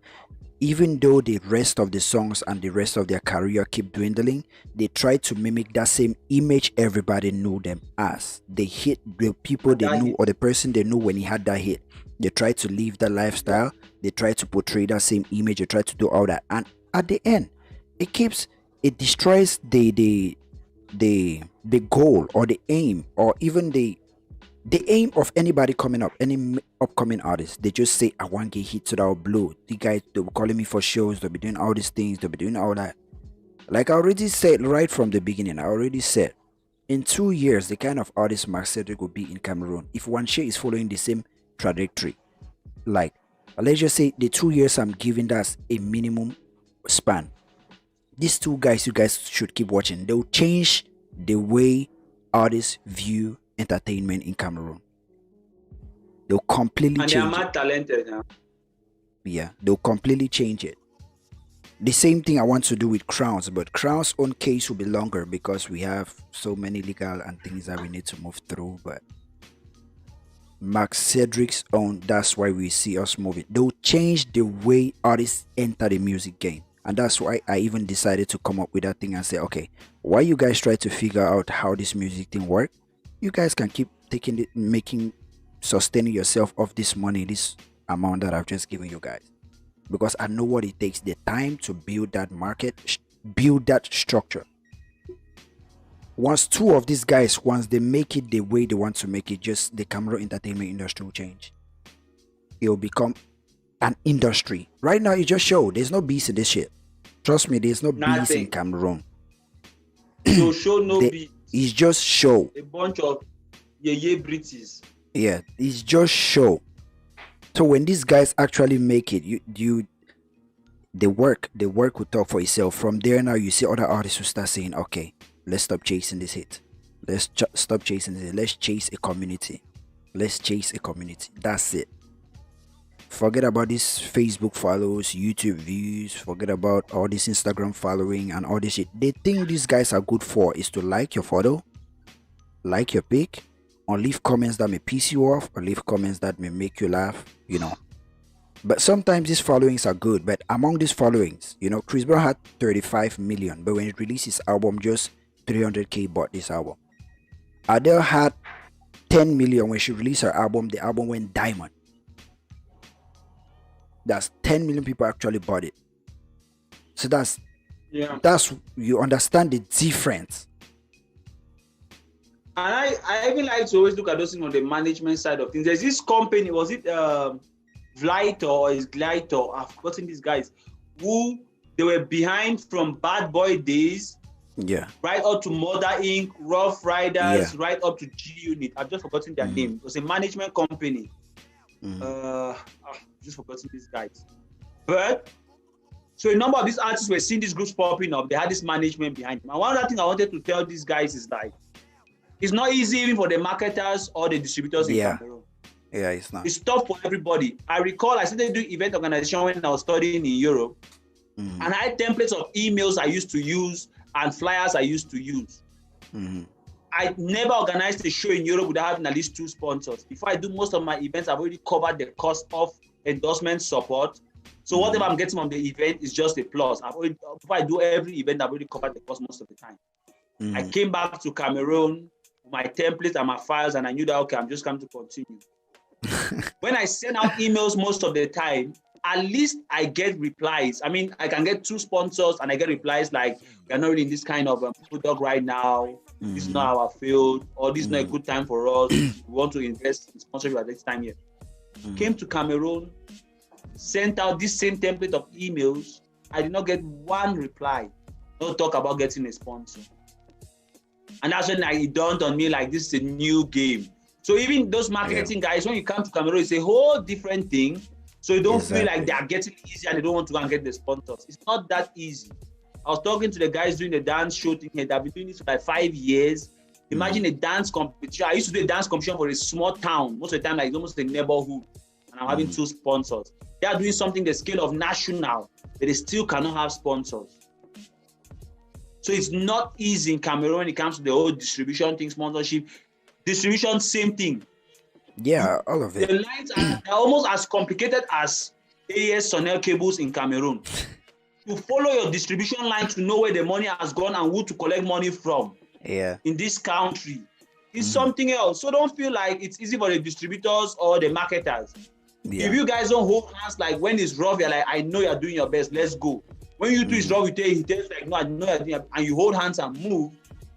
even though the rest of the songs and the rest of their career keep dwindling, they try to mimic that same image everybody knew them as. They hit the people they knew or the person they knew when he had that hit. They try to live that lifestyle, they try to portray that same image, they try to do all that, and at the end it destroys the goal or the aim or even the aim of anybody coming up, any upcoming artist. They just say, I want to get hit so that I'll blow. The guys, they'll be calling me for shows, they'll be doing all these things, they'll be doing all that. Like I already said right from the beginning, in 2 years, the kind of artist Mark Cedric will be in Cameroon. If one share is following the same trajectory, like let's just say the 2 years I'm giving, that's a minimum span. These two guys, you guys should keep watching. They'll change the way artists view entertainment in Cameroon. They'll completely change it. And they are mad talented now. Yeah, they'll completely change it. The same thing I want to do with Crowns, but Crowns' own case will be longer because we have so many legal and things that we need to move through. But Mark Cedric's own, that's why we see us moving. They'll change the way artists enter the music game. And that's why I even decided to come up with that thing and say, okay, while you guys try to figure out how this music thing works, you guys can keep taking it, sustaining yourself off this money, this amount that I've just given you guys. Because I know what it takes, the time to build that market, build that structure. Once two of these guys, once they make it the way they want to make it, just the Cameroon entertainment industry will change. It will become an industry. Right now, it just show there's no beats in this shit. Trust me, there's no beats in Cameroon. No show, no beats. It's just show. A bunch of ye British. Yeah, it's just show. So when these guys actually make it, the work will talk for itself. From there now, you see other artists who start saying, okay, let's stop chasing this hit. Let's stop chasing this hit. Let's chase a community. Let's chase a community. That's it. Forget about these Facebook follows, YouTube views, forget about all this Instagram following and all this shit. They think these guys are good for is to like your photo, like your pic, or leave comments that may piss you off, or leave comments that may make you laugh, you know. But sometimes these followings are good. But among these followings, you know, Chris Brown had 35 million, but when it released his album, just 300k bought this album. Adele had 10 million when she released her album. The album went diamond. That's 10 million people actually bought it. So that's you understand the difference. And I even like to always look at those things on the management side of things. There's this company, was it Vlighter or is Glighter? I've forgotten these guys who they were behind from Bad Boy days, right up to Mother Inc., Rough Riders, right up to G Unit. I've just forgotten their name. It was a management company. I've just forgotten these guys. But so a number of these artists were seeing these groups popping up. They had this management behind them. And one other thing I wanted to tell these guys is like, it's not easy even for the marketers or the distributors in Cameroon. Yeah, it's not. It's tough for everybody. I recall I started doing event organization when I was studying in Europe. And I had templates of emails I used to use and flyers I used to use. I never organized a show in Europe without having at least 2 sponsors. Before I do most of my events, I've already covered the cost of endorsement support. So whatever I'm getting from the event is just a plus. Before I do every event, I've already covered the cost most of the time. I came back to Cameroon, my templates and my files, and I knew that, okay, I'm just coming to continue. When I send out emails most of the time, at least I get replies. I mean, I can get 2 sponsors and I get replies like, we're not really in this kind of product right now. This is not our field, or this is not a good time for us. We want to invest in sponsorship at this time here. Came to Cameroon, sent out this same template of emails. I did not get 1 reply. Don't talk about getting a sponsor. And that's when it dawned on me like, this is a new game. So even those marketing guys, when you come to Cameroon, it's a whole different thing. So you don't feel like they are getting easy and they don't want to go and get the sponsors. It's not that easy. I was talking to the guys doing the dance show thing here. They've been doing this for like 5 years. Imagine a dance competition. I used to do a dance competition for a small town. Most of the time, like it's almost a neighborhood. And I'm having 2 sponsors. They are doing something the scale of national, but they still cannot have sponsors. So it's not easy in Cameroon when it comes to the whole distribution thing, sponsorship. Distribution, same thing. Yeah, all of it. The lines are almost as complicated as AES Sonel cables in Cameroon. To follow your distribution line to know where the money has gone and who to collect money from in this country is something else. So don't feel like it's easy for the distributors or the marketers. If you guys don't hold hands, like when it's rough, you're like, I know you're doing your best, let's go. When you do it's rough, he tells like, no, I know you're doing it, and you hold hands and move,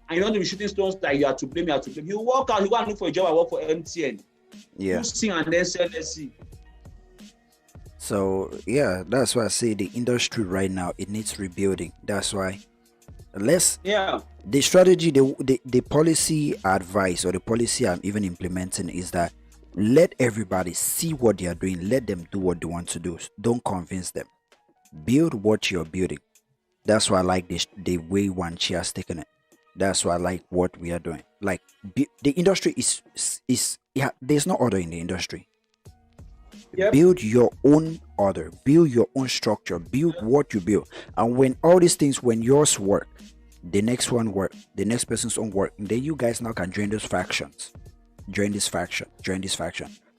and you don't be shooting stones like you are to blame, He'll walk out, he'll go and look for a job, I work for MTN. You sing and then sell, let's see. So yeah, that's why I say the industry right now, it needs rebuilding. That's why the strategy, the policy advice or the policy I'm even implementing is that let everybody see what they are doing, let them do what they want to do. Don't convince them. Build what you're building. That's why I like the way Wanchi has taken it. That's why I like what we are doing. Like the industry is there's no order in the industry. Build your own order, build your own structure, build what you build. And when all these things, when yours work, the next one work, the next person's own work, and then you guys now can join those factions. Join this faction.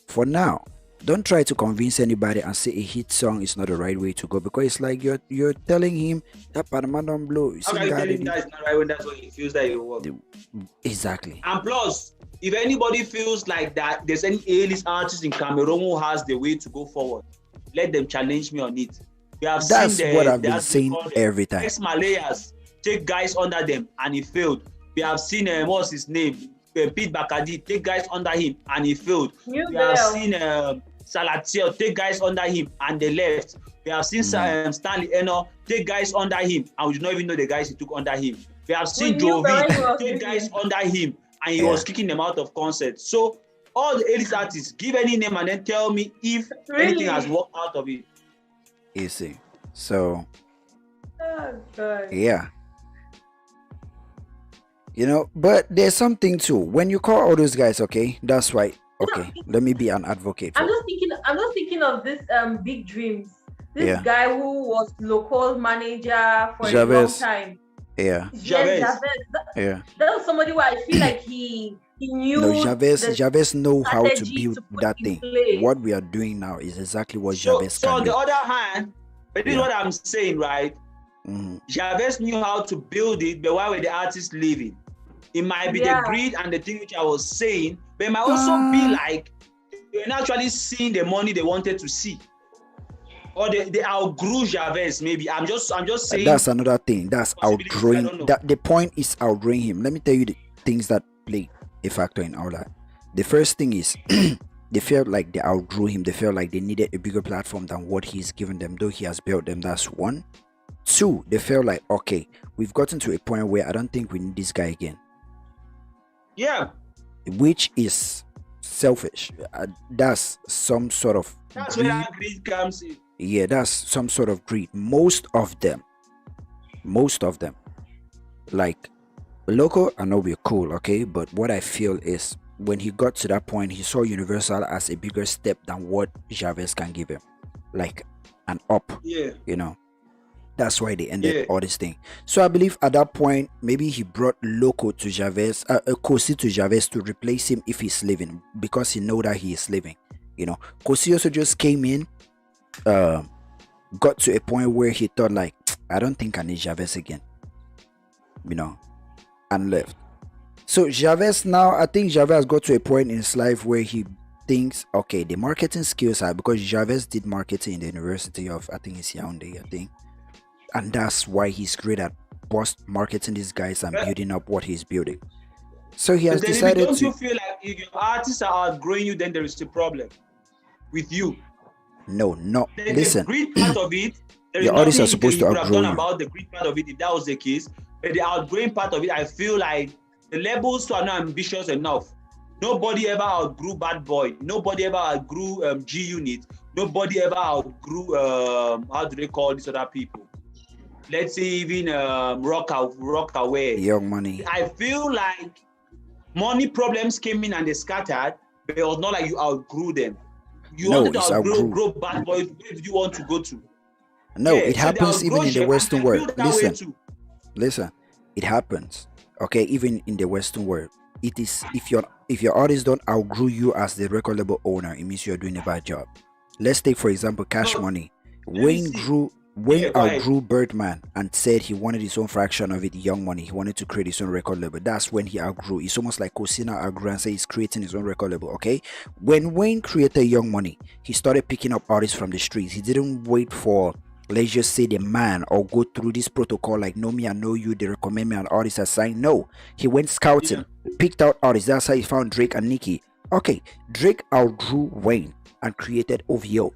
For now, don't try to convince anybody and say a hit song is not the right way to go, because it's like you're telling him that Panama don't blow. How can you tell him that's not right when that's what he feels that it works? Exactly. And plus, if anybody feels like that there's any A-list artist in Cameroon who has the way to go forward, let them challenge me on it. That's what I've been saying every time. Ex-Malayas take guys under them and he failed. We have seen what's his name? Pete Bakadi take guys under him and he failed. We have seen Salatiel take guys under him and they left. We have seen Stanley Eno take guys under him and we do not even know the guys he took under him. We have seen Jovi take guys under him and he was kicking them out of concert. So all the A-list artists, give any name and then tell me if anything has worked out of it. Easy. So God. yeah. You know, but there's something too. When you call all those guys, okay, that's why okay, let me be an advocate for. I'm just thinking of this big dreams. This Yeah. guy who was local manager for a long Javez. time. Yeah. Yes, Javez. Yeah. That was somebody who I feel like he knew No, Javez the know how to strategy build to put that in thing. place. What we are doing now is exactly what So Javez on can the do. other hand, but this is what I'm saying, right? Javez knew how to build it, but why were the artists leaving? It might be the greed and the thing which I was saying, but it might also be like they're not actually seeing the money they wanted to see. Or they outgrew Javez, maybe. I'm just saying. That's another thing. That's outgrowing. That the point is outgrowing him. Let me tell you the things that play a factor in all that. The first thing is they felt like they outgrew him. They felt like they needed a bigger platform than what he's given them, though he has built them. That's one. Two, they felt like, okay, we've gotten to a point where I don't think we need this guy again. Yeah. Which is selfish. That's some sort of That's where that greed comes in. Yeah, that's some sort of greed. Most of them, like local, I know we're cool, okay, but what I feel is when he got to that point, he saw Universal as a bigger step than what Javez can give him, like an up. Yeah, you know, that's why they ended all this thing. So I believe at that point, maybe he brought Loco to Javez, Kosi to Javez to replace him if he's leaving, because he know that he is leaving. You know, Kosi also just came in. Got to a point where he thought like, I don't think I need Javez again, you know, and left. So Javez now, I think Javez got to a point in his life where he thinks, okay, the marketing skills are, because Javez did marketing in the University of, I think it's Yaoundé, I think, and that's why he's great at post marketing these guys and building up what he's building. So he has decided don't to. you feel like if your artists are outgrowing you, then there is a problem with you? No, listen. The greed part of it, there your is artists are nothing supposed you to could have done outgrow you. about the greed part of it if that was the case. But the outgrowing part of it, I feel like the labels are not ambitious enough. Nobody ever outgrew Bad Boy. Nobody ever outgrew G Unit. Nobody ever outgrew how do they call these other people? Let's say even Rockaway. Young Money. I feel like money problems came in and they scattered, but it was not like you outgrew them. You wanted to outgrow Bad Boy. Where did you want to go to? No, it happens even in the Western world. Listen, it happens. Okay, even in the Western world, it is if your artists don't outgrow you as the record label owner, it means you're doing a bad job. Let's take for example Cash Money. Wayne outgrew Birdman and said he wanted his own fraction of it, Young Money. He wanted to create his own record label. That's when he outgrew. It's almost like Cosina outgrew and said he's creating his own record label. Okay, when Wayne created Young Money, he started picking up artists from the streets. He didn't wait for, let's just say, the man or go through this protocol like know me, I know you, they recommend me, an artist has signed. No, he went scouting, picked out artists. That's how he found Drake and Nicki. Okay, Drake outgrew Wayne and created OVO.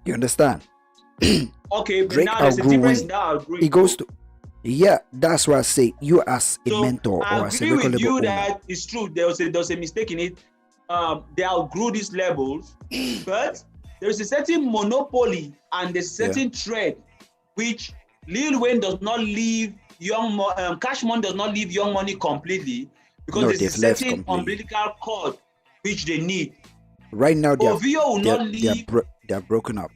You understand? Okay, but Drake now there's a difference Wayne. now. He goes to, that's why I say you as a mentor or as a record label owner. That it's true. There was a mistake in it. They outgrew these levels, but there is a certain monopoly and a certain thread which Lil Wayne does not leave Cash Money does not leave Young Money completely, because there's a certain umbilical cord which they need. Right now, they're broken up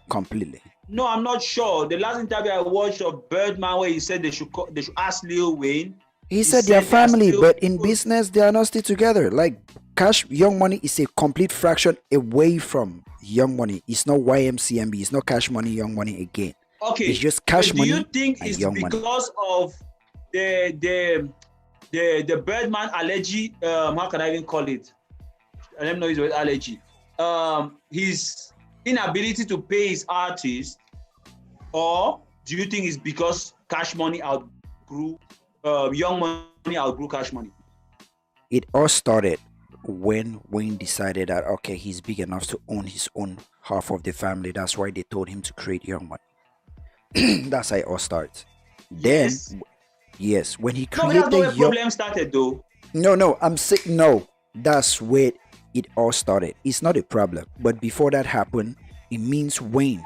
completely. No, I'm not sure. The last interview I watched of Birdman, where he said they should ask Lil Wayne. He said they're family, but in business they are not still together. Like Young Money is a complete fraction away from Young Money. It's not YMCMB. It's not Cash Money, Young Money again. Okay, it's just Cash Money. Do you think it's because of the Birdman allergy? How can I even call it? I don't know his allergy. His inability to pay his artists, or do you think it's because Cash Money outgrew Young Money outgrew Cash Money? It all started when Wayne decided that okay, he's big enough to own his own half of the family. That's why they told him to create Young Money. That's how it all starts. Then, yes, when he created that's where problem started, though. No, I'm saying no. That's where it all started. It's not a problem, but before that happened, it means Wayne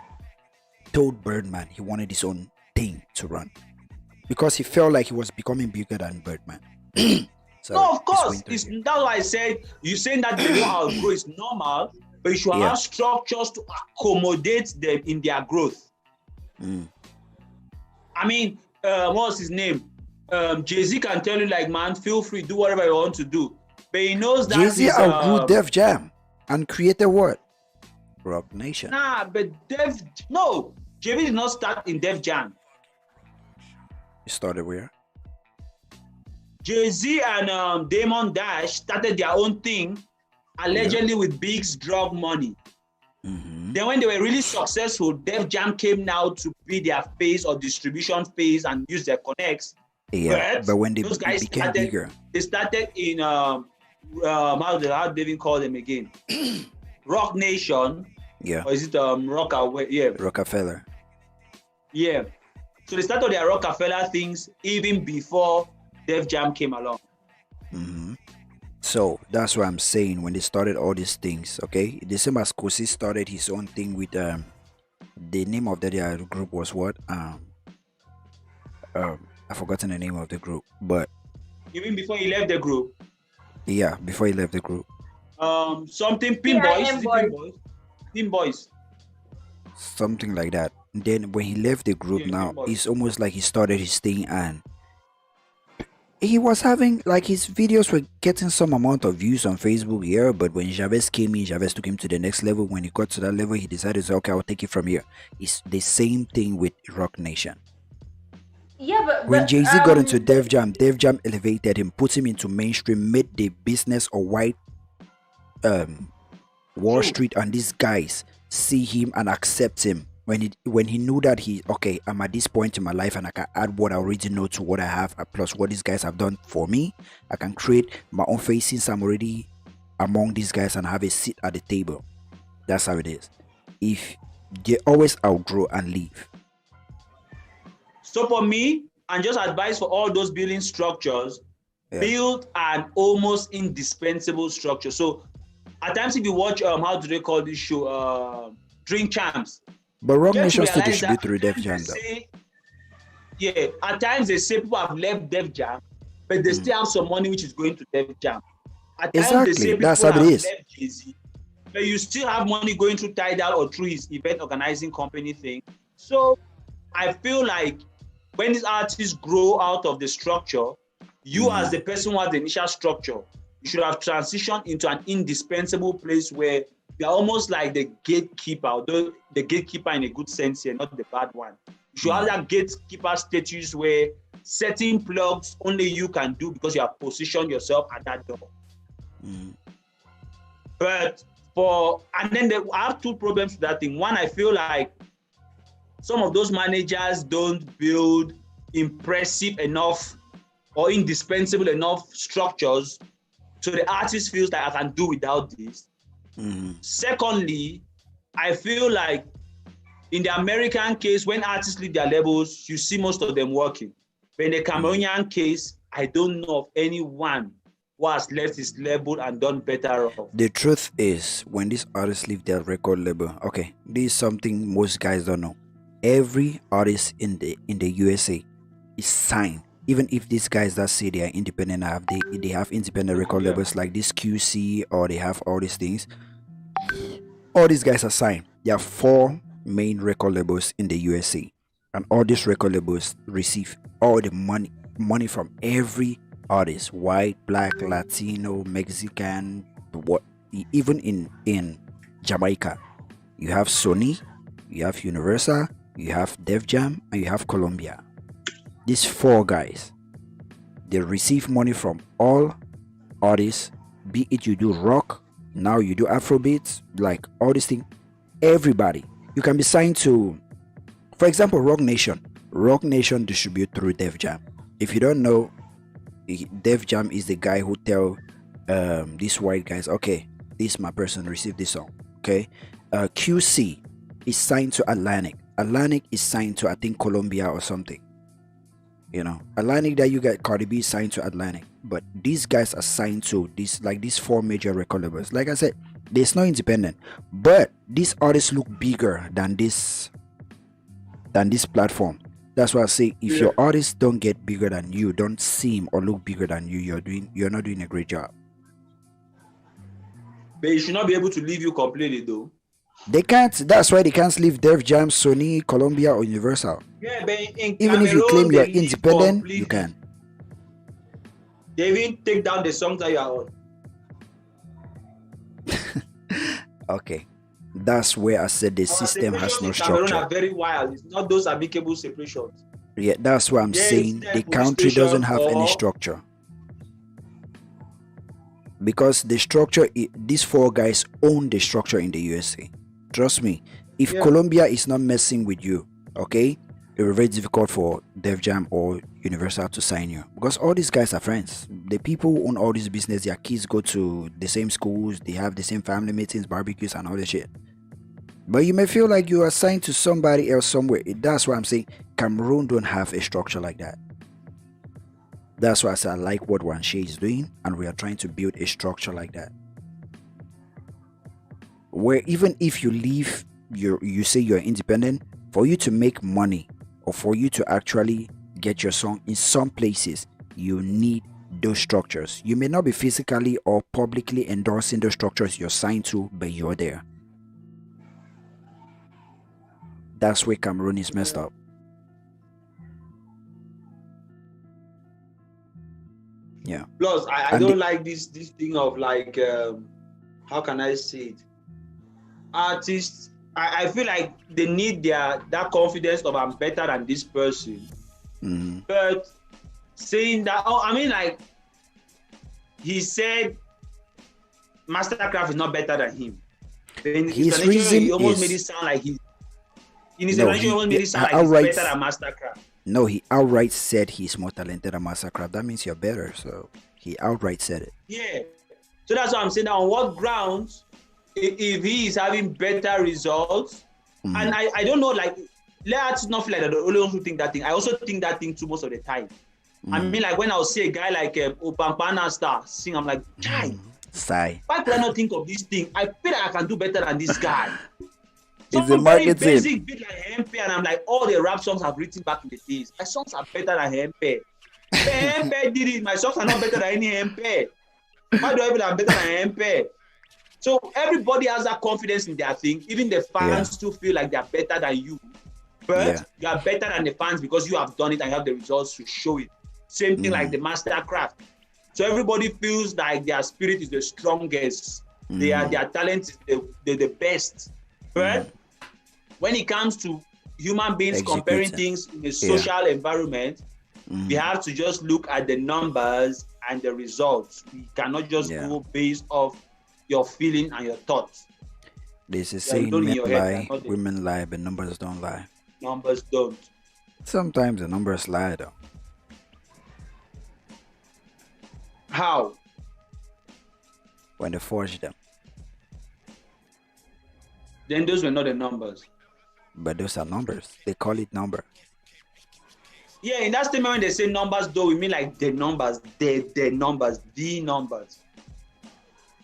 told Birdman he wanted his own thing to run because he felt like he was becoming bigger than Birdman. Sorry, No, of course. it's That's why I said you saying that they won't outgrow is normal, but you should have structures to accommodate them in their growth. I mean, what's his name? Jay-Z can tell you, like, man, feel free, do whatever you want to do. But he knows that Jay-Z outgrew Def Jam and created what? Rock Nation. Nah, but Jay-Z did not start in Def Jam. He started where? Jay-Z and Damon Dash started their own thing, allegedly with Big's drug money. Then when they were really successful, Def Jam came now to be their face or distribution phase and use their connects. Yeah, but when those guys became bigger, they started in how do they even call them again? Rock Nation. Yeah. Or is it Rockaway? Yeah. Rockefeller. Yeah. So they started their Rockefeller things even before Def Jam came along. So that's what I'm saying. When they started all these things, okay, the same as Kosi started his own thing with the name of their group was what? I've forgotten the name of the group, but even before he left the group. Yeah, before he left the group. Something Pin Boys. Something like that. Then when he left the group, now it's almost like he started his thing and he was having, like, his videos were getting some amount of views on Facebook here, but when Javez came in, Javez took him to the next level. When he got to that level, he decided, okay, I'll take it from here. It's the same thing with Rock Nation. Yeah, but when Jay-Z got into Def Jam elevated him, put him into mainstream, made the business or white Wall Street and these guys see him and accept him. When he knew that I'm at this point in my life and I can add what I already know to what I have, plus what these guys have done for me, I can create my own face since I'm already among these guys and have a seat at the table. That's how it is. If they always outgrow and leave. So for me, and just advice for all those building structures, build an almost indispensable structure. So at times if you watch how do they call this show, Drink Champs. But Rock Nation still distribute through Def Jam though. Yeah, at times they say people have left Def Jam, but they still have some money which is going to Def Jam. At times exactly, they say that's how it is. Left Jay-Z, but you still have money going through Tidal or through his event organizing company thing. So I feel like when these artists grow out of the structure, you as the person who has the initial structure, you should have transitioned into an indispensable place where you're almost like the gatekeeper, although the gatekeeper in a good sense here, not the bad one. You should have that gatekeeper status where certain plugs only you can do because you have positioned yourself at that door. But I have two problems with that thing. One, I feel like some of those managers don't build impressive enough or indispensable enough structures so the artist feels like I can do without this. Secondly, I feel like in the American case, when artists leave their labels, you see most of them working. But in the Cameroonian case, I don't know of anyone who has left his label and done better off. The truth is, when these artists leave their record label, okay, this is something most guys don't know. Every artist in the USA is signed. Even if these guys that say they are independent, they have independent record labels like this QC, or they have all these things. All these guys are signed. There are 4 main record labels in the USA, and all these record labels receive all the money from every artist: white, black, Latino, Mexican, even in Jamaica. You have Sony, you have Universal, you have Def Jam, and you have Columbia. These 4 guys, they receive money from all artists, be it you do rock, now you do Afrobeats, like all these things. Everybody, you can be signed to, for example, Rock Nation. Rock Nation distribute through Def Jam. If you don't know, Def Jam is the guy who tell these white guys, okay, this my person, receive this song. Okay, QC is signed to Atlantic. Atlantic is signed to, I think, Columbia or something. You know, Atlantic, that you get Cardi B signed to Atlantic, but these guys are signed to these 4 major record labels. Like I said, there's no independent, but these artists look bigger than this platform. That's why I say if your artists don't get bigger than you, don't seem or look bigger than you, you're not doing a great job. But you should not be able to leave you completely though. They can't. That's why they can't leave Def Jam, Sony, Columbia, or Universal. Yeah, but in Even if you claim you're independent, you can. They even take down the songs that you are on. Okay, that's where I said the system has no structure. Are very wild. It's not those amicable separations. Yeah, that's why I'm saying the country doesn't have any structure. Because the structure, these four guys own the structure in the USA. Trust me, if Colombia is not messing with you, okay, it will be very difficult for Def Jam or Universal to sign you. Because all these guys are friends. The people who own all this business, their kids go to the same schools, they have the same family meetings, barbecues, and all this shit. But you may feel like you are assigned to somebody else somewhere. That's why I'm saying Cameroon don't have a structure like that. That's why I say I like what Wanshe is doing, and we are trying to build a structure like that. Where even if you leave, you say you're independent, for you to make money or for you to actually get your song in some places, you need those structures. You may not be physically or publicly endorsing those structures you're signed to, but you're there. That's where Cameroon is messed up. Yeah. Plus, I don't like this thing of like, how can I say it? Artists, I feel like they need that confidence of I'm better than this person. Mm-hmm. But saying that, like he said Masterkraft is not better than him. His reason he almost is, made it sound like he almost made it sound like he's better than Masterkraft. No, he outright said he's more talented than Masterkraft. That means you're better. So he outright said it. Yeah. So that's what I'm saying. On what grounds, if he is having better results, and I don't know, like, let's not feel like the only one who think that thing. I also think that thing too most of the time. I mean, like when I'll see a guy like Opampana Star sing, I'm like, Chai, why could I not think of this thing? I feel like I can do better than this guy. It's a marketing. Very basic bit like Hempe, and I'm like, all the rap songs I've written back in the days, my songs are better than Hempe. Hempe did it. My songs are not better than any Hempe. Why do I feel I'm better than Hempe? So everybody has that confidence in their thing. Even the fans still feel like they're better than you. But you are better than the fans because you have done it and you have the results to show it. Same thing like the Masterkraft. So everybody feels like their spirit is the strongest. Their talent is the best. But when it comes to human beings comparing things in a social environment, we have to just look at the numbers and the results. We cannot just go based off your feeling and your thoughts. There's a saying, men lie, women lie, but numbers don't lie. Numbers don't. Sometimes the numbers lie though. How? When they forge them. Then those were not the numbers. But those are numbers. They call it number. Yeah, in that statement when they say numbers though, we mean like the numbers, the numbers.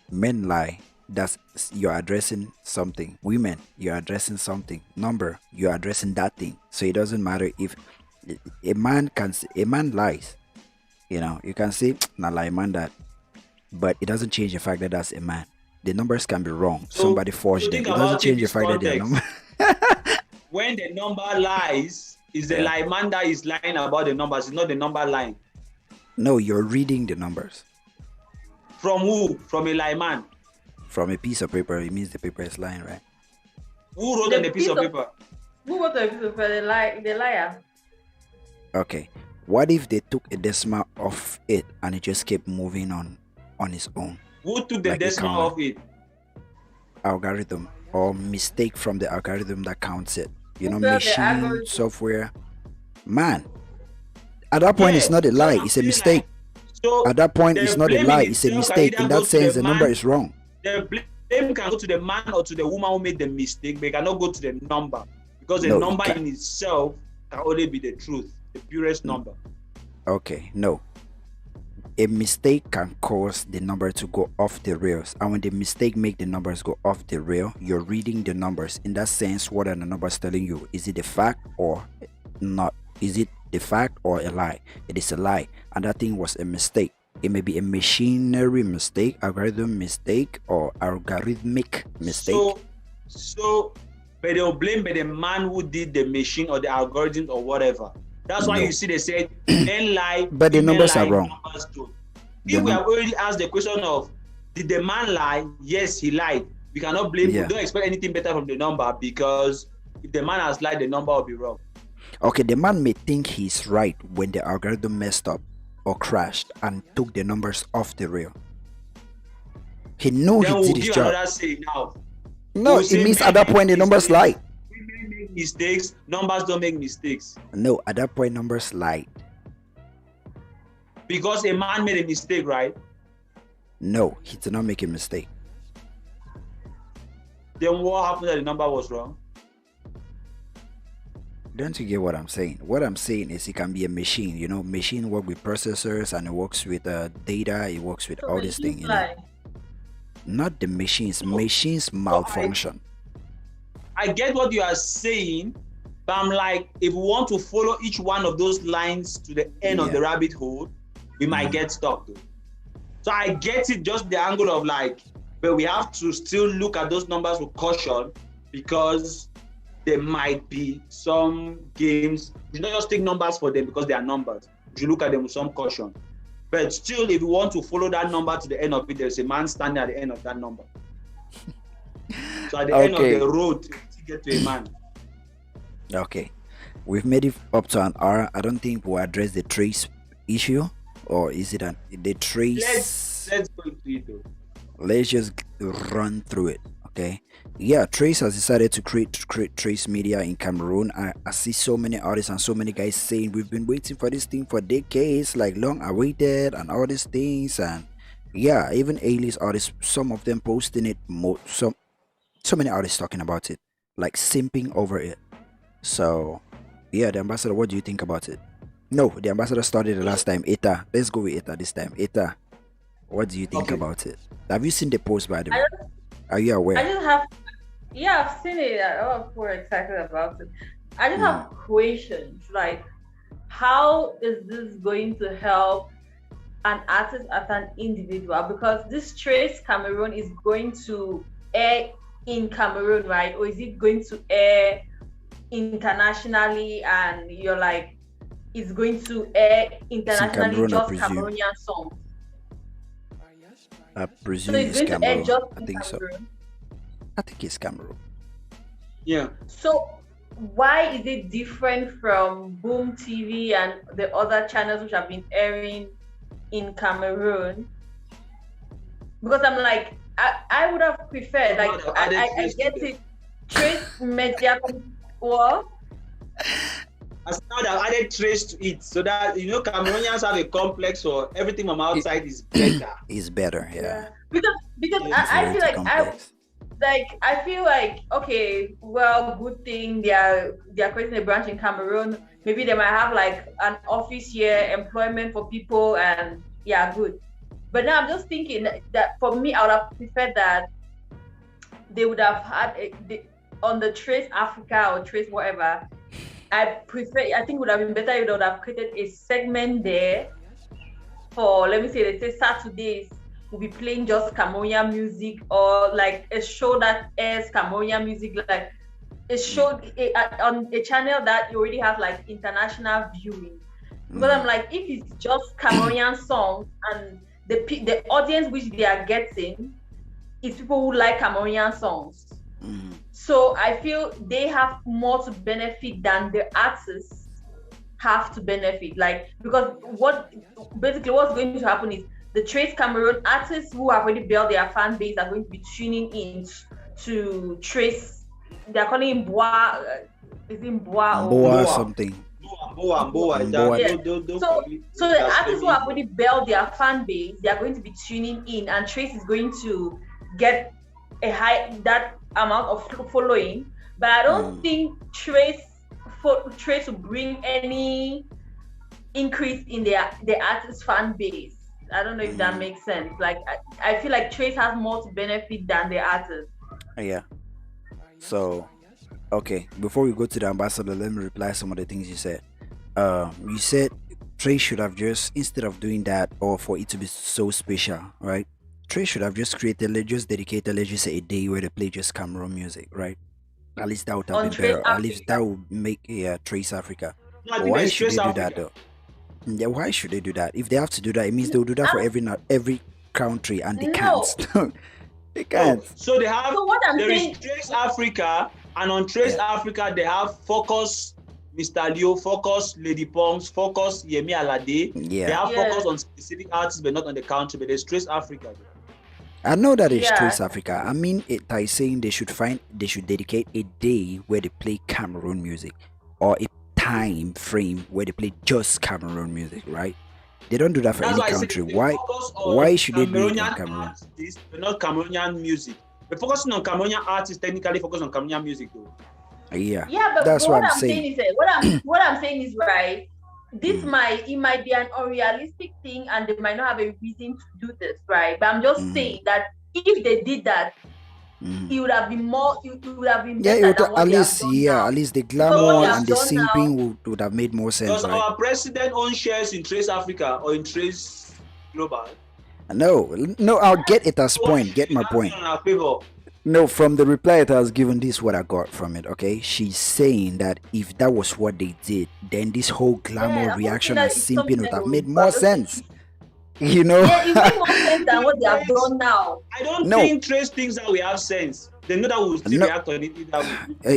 Men lie. That's you're addressing something. Women, you're addressing something. Number, you're addressing that thing. So it doesn't matter if a man lies. You know, you can say not lie man that, but it doesn't change the fact that that's a man. The numbers can be wrong. So, somebody forged them. It doesn't change the fact that they're number. When the number lies, is the lie man that is lying about the numbers. It's not the number lying. No, you're reading the numbers. From who? From a lie man. From a piece of paper, it means the paper is lying, right? Who wrote on the piece of paper? Who wrote on the piece of paper? The liar. Okay. What if they took a decimal off it and it just kept moving on its own? Who took the decimal off it? Algorithm or mistake from the algorithm that counts it. You know, machine, software. Man, at that point, it's not a lie, it's a mistake. So at that point, it's not a lie, it's a mistake. In that sense, the number is wrong. The blame can go to the man or to the woman who made the mistake, but it cannot go to the number. Because the number in itself can only be the truth, the purest number. Okay, no. A mistake can cause the number to go off the rails, and when the mistake make the numbers go off the rail, you're reading the numbers. In that sense, what are the numbers telling you? Is it a fact or not? Is it the fact or a lie? It is a lie, and that thing was a mistake. It may be a machinery mistake, algorithm mistake, or algorithmic mistake. But they'll blame the man who did the machine or the algorithm or whatever. That's why you see they say men lie, but the numbers are wrong. Numbers don't. If we have already asked the question of did the man lie? Yes, he lied. We cannot blame him. Don't expect anything better from the number, because if the man has lied, the number will be wrong. Okay, the man may think he's right when the algorithm messed up or crashed and took the numbers off the rail. He knew he did his job. No, it means at that point the numbers lied. Women make mistakes, numbers don't make mistakes. No, at that point numbers lied. Because a man made a mistake, right? No, he did not make a mistake. Then what happened that the number was wrong? Don't you get what I'm saying? What I'm saying is it can be a machine. You know, machine work with processors and it works with data. It works with all these things. You know? Not the machines. Machines malfunction. I get what you are saying, but I'm like, if we want to follow each one of those lines to the end of the rabbit hole, we might get stuck though. So I get it, just the angle of like, but we have to still look at those numbers with caution, because there might be some games. We should not just take numbers for them because they are numbers. We should look at them with some caution. But still, if you want to follow that number to the end of it, there's a man standing at the end of that number. So at the end of the road, to get to a man. Okay. We've made it up to an hour. I don't think we'll address the trace issue. Or is it the trace? Let's go into it though. Let's just run through it. Okay. Yeah, Trace has decided to create Trace Media in Cameroon. I see so many artists and so many guys saying we've been waiting for this thing for decades, like long awaited and all these things. And yeah, even A-list artists, some of them posting it, so many artists talking about it, like simping over it. So yeah, the ambassador, what do you think about it? No, the ambassador started the last time. Eta, let's go with Eta this time. Eta, what do you think about it? Have you seen the post, by the way? Are you aware? I just have, I've seen it. I was more excited about it. I just have questions like, how is this going to help an artist as an individual? Because this Trace Cameroon is going to air in Cameroon, right? Or is it going to air internationally? And you're like, it's going to air internationally, just Cameroonian songs. I presume it's Cameroon. I think so. I think it's Cameroon. Yeah. So why is it different from Boom TV and the other channels which have been airing in Cameroon? Because I'm like, I would have preferred, like, I get it. Trace Media. What? As now they've added Trace to it, so that Cameroonians have a complex for everything from outside is better. Is better, yeah. Because I feel like I feel like, okay, well, good thing they are creating a branch in Cameroon. Maybe they might have like an office here, employment for people, and yeah, good. But now I'm just thinking that for me, I would have preferred that they would have had on the Trace Africa or Trace whatever. I think it would have been better if they would have created a segment there for, let me say, let's say Saturdays, we'll be playing just Cameroonian music, or like a show that airs Cameroonian music, like a show on a channel that you already have like international viewing. Because I'm like, if it's just Cameroonian songs and the audience which they are getting is people who like Cameroonian songs. So I feel they have more to benefit than the artists have to benefit. Like, because what's going to happen is the Trace Cameroon artists who have already built their fan base are going to be tuning in to Trace. They're calling him Bois. Is it Bois or Bois something? Boa. Yeah. So the artists who have already built their fan base, they are going to be tuning in, and Trace is going to get that amount of following. But I don't think Trace will bring any increase in the artist fan base. I don't know if that makes sense. Like, I feel like Trace has more to benefit than the artist. Yeah. So, okay, before we go to the ambassador, let me reply some of the things you said. You said Trace should have just, instead of doing that, or for it to be so special, right? Trace should have just created, just dedicated, let's just say a day where they play just Cameroon music, right? At least that would have On been Trace better. At least that Africa. would make Trace Africa. No, I But think why there's should Trace they do that Africa. though? Yeah, why should they do that? If they have to do that, it means they'll do that for every country, and they No. can't. They can't. So they have. So what I'm There is saying, Trace Africa, and on Trace Africa they have Focus Mr. Leo, Focus Lady Pongs, Focus Yemi Alade. Yeah. They have Yeah. focus on specific artists, but not on the country. But there's Trace Africa. I know that it's Yeah. Trace Africa. I mean, it by saying they should dedicate a day where they play Cameroon music, or a time frame where they play just Cameroon music, right? They don't do that for That's any why I say country. they Why? focus on Why should they do it in Cameroonian Cameroon? artists, but not Cameroonian music. They're focusing on Cameroonian artists, technically focus on Cameroonian music though. Yeah. yeah, but That's what what I'm I'm saying. saying is what I'm saying is right. This might be an unrealistic thing, and they might not have a reason to do this, right? But I'm just saying that if they did that, it would have been more. It would have been Yeah, better it would, than what at they have least done now. at least the what glamour they have and the done now- simping would have made more sense, Does right? our president own shares in Trace Africa or in Trace Global? No, I'll get it as point. Get my Have point. it on our favor. No, from the reply it has given, this is what I got from it. Okay, she's saying that if that was what they did, then this whole glamour Yeah, I'm reaction hoping and that it's something simping would that have will made do, more but sense. You know? Yeah, it makes more sense than what they have done now. I don't No. think Trace thinks that we have sense. They know that we'll still No. react on it either way.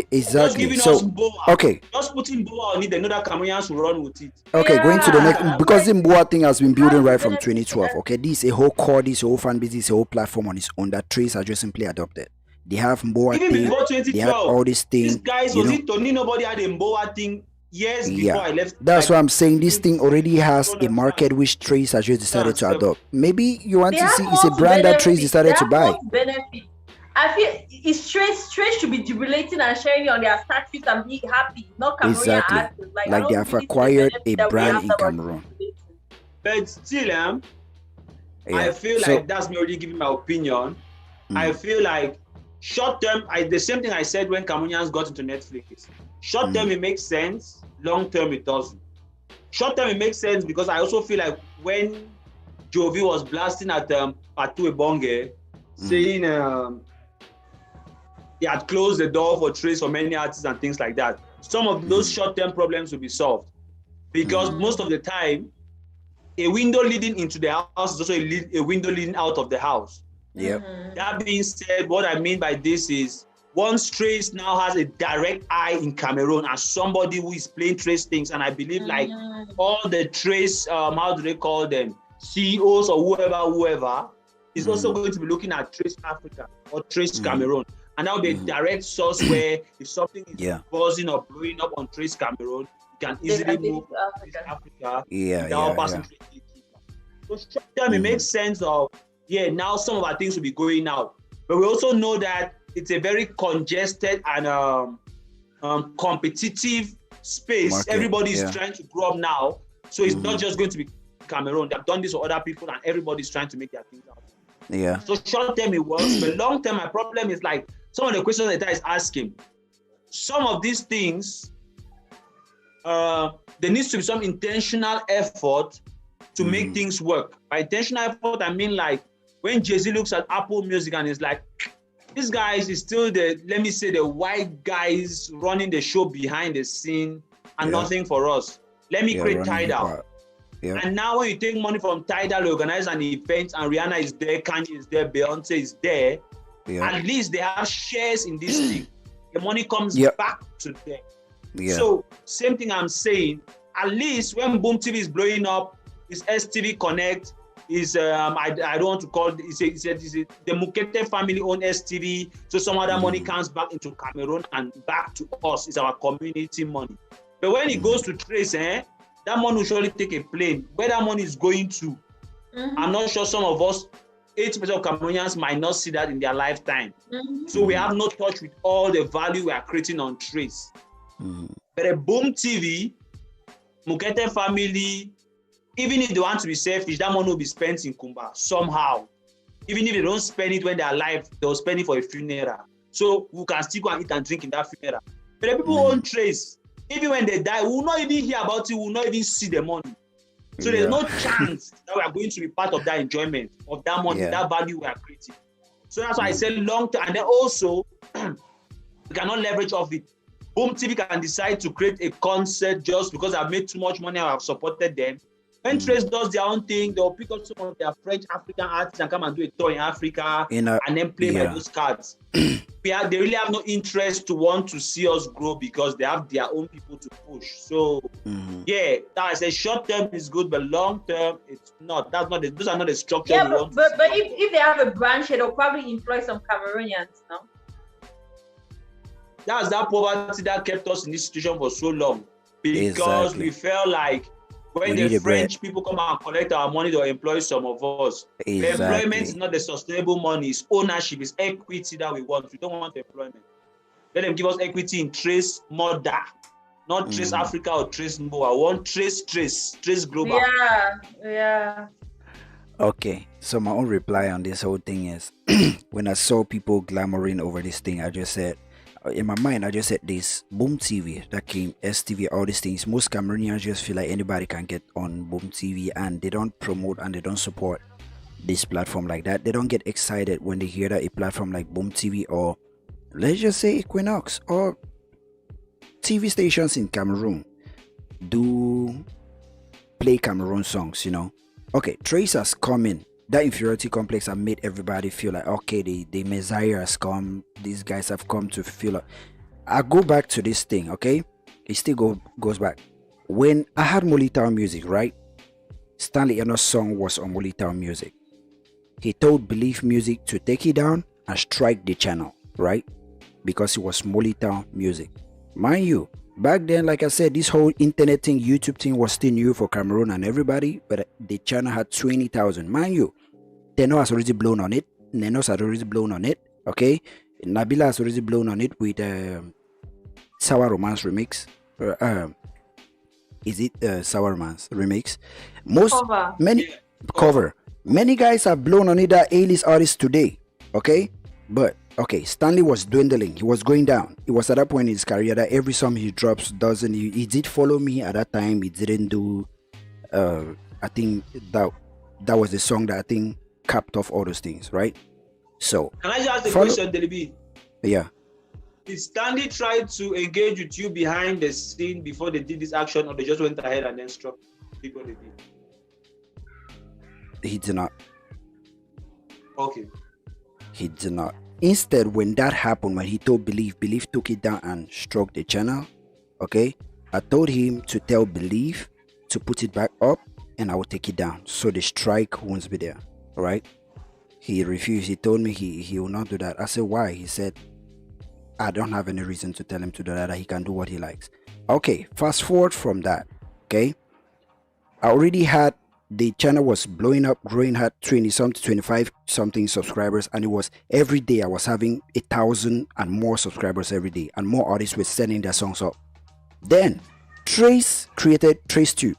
Just Exactly. giving So us boa. okay, Just putting boa on it, they know that Cameroonians will run with it. okay, going to the Yeah. next, because the Mboa thing has been building How right is from it benefit 2012. them? Okay, this is a whole core, this whole fan base, this whole platform on its own that Trace has just simply adopted. They have Mboa Even thing, before they had 2012, all this these thing. guys, You was know, it Tony? Nobody had a boa thing years before I left. that's why I'm saying this thing already has don't a market understand. which Trace has just decided to Understand. adopt. Maybe you want They to have see it's a more to brand that Trace benefit. decided They to have buy. more to benefit. I feel it's Trace should be jubilating and sharing it on their statues and be happy, not Cameroonian Exactly. artists. I Like don't they have think it's acquired benefit a that we brand have in somebody Cameroon. jubilating. But still, Yeah. I feel So- like that's me already giving my opinion. I feel like short term, the same thing I said when Cameroonians got into Netflix. Short term, it makes sense. Long term, it doesn't. Short term, it makes sense because I also feel like when Jovi was blasting at Patu Ebonge, saying he had closed the door for Trace for many artists and things like that, some of those short-term problems will be solved. Because most of the time, a window leading into the house is also a window leading out of the house. Yep. That being said, what I mean by this is once Trace now has a direct eye in Cameroon as somebody who is playing Trace things, and I believe like all the Trace, how do they call them, CEOs or whoever, is also going to be looking at Trace Africa or Trace Cameroon. And that will be a direct source where if something is buzzing or blowing up on Trace Cameroon, you can easily move to Africa. Without passing through the gatekeeper. So short term, it makes sense of, now some of our things will be going out. But we also know that it's a very congested and competitive space. Market, Everybody's trying to grow up now. So it's not just going to be Cameroon. They've done this for other people and everybody's trying to make their things out. Yeah. So short term it works, but long term my problem is like some of the questions that I is asking. Some of these things, there needs to be some intentional effort to make things work. By intentional effort, I mean like when Jay-Z looks at Apple Music and is like, this guy is still the white guys running the show behind the scene and nothing for us. Let me create Tidal. Yeah. And now when you take money from Tidal, organize an event, and Rihanna is there, Kanye is there, Beyonce is there, at least they have shares in this thing. The money comes back to them. Yeah. So same thing I'm saying, at least when Boom TV is blowing up, is STV Connect, is I don't want to call it, the Mukete family own STV, so some other money comes back into Cameroon and back to us. It's our community money. But when it goes to Trace, that money will surely take a plane. Where that money is going to, I'm not sure some of us, 80% of Cameroonians might not see that in their lifetime. So we have no touch with all the value we are creating on Trace. But a Boom TV, Mukete family, even if they want to be selfish, that money will be spent in Kumba somehow. Even if they don't spend it when they are alive, they'll spend it for a funeral. So we can still go and eat and drink in that funeral. But the people who own Trace, even when they die, we will not even hear about it, we will not even see the money. So there's no chance that we are going to be part of that enjoyment, of that money, that value we are creating. So that's why I said long term. And then also, we cannot leverage off it. Boom TV can decide to create a concert just because I've made too much money and I've supported them. When Trace does their own thing, they'll pick up some of their French African artists and come and do a tour in Africa and then play by those cards. They really have no interest to want to see us grow because they have their own people to push. So that I say short term is good, but long term it's not. Those are not the structures. Yeah, but if they have a branch, they'll probably employ some Cameroonians now. That's that poverty that kept us in this situation for so long. Because we felt like when the French people come and collect our money, they'll employ some of us. Employment is not the sustainable money, it's ownership, it's equity that we want. We don't want employment. Let them give us equity in Trace Mother, not Trace Africa or Trace Mo. I want Trace Global. Yeah. Okay, so my own reply on this whole thing is when I saw people glamoring over this thing, I just said, in my mind, I just said this Boom TV that came, STV, all these things. Most Cameroonians just feel like anybody can get on Boom TV and they don't promote and they don't support this platform like that. They don't get excited when they hear that a platform like Boom TV or let's just say Equinox or TV stations in Cameroon do play Cameroon songs, you know. Okay, Trace has come in. That inferiority complex have made everybody feel like, okay, the Messiah has come. These guys have come to feel like. I go back to this thing, okay? It still goes back. When I had Molitown Music, right? Stanley Eno's song was on Molitown Music. He told Belief Music to take it down and strike the channel, right? Because it was Molitown Music. Mind you, back then, like I said, this whole internet thing, YouTube thing was still new for Cameroon and everybody, but the channel had 20,000. Mind you, Tenor has already blown on it. Nenos had already blown on it. Okay, Nabila has already blown on it with Sour Romance remix. Is it Sour Romance remix? Many guys have blown on it that A-list artists today. Okay, but okay, Stanley was dwindling. He was going down. It was at that point in his career that every song he drops doesn't. He did Follow Me at that time. He didn't do. I think that was the song that I think capped off all those things, right? So can I just ask a question, Delibi? Yeah. Did Stanley try to engage with you behind the scene before they did this action, or they just went ahead and then struck people they did? He did not. Okay. He did not. Instead, when that happened, when he told Belief took it down and struck the channel, okay, I told him to tell Belief to put it back up and I will take it down so the strike won't be there. All right, he refused. He told me he will not do that. I said, why? He said, I don't have any reason to tell him to do that. He can do what he likes. Okay, fast forward from that. Okay, I already had, the channel was blowing up, growing, had 25 something subscribers, and it was every day I was having 1,000 and more subscribers every day, and more artists were sending their songs up. Then Trace created TraceTube.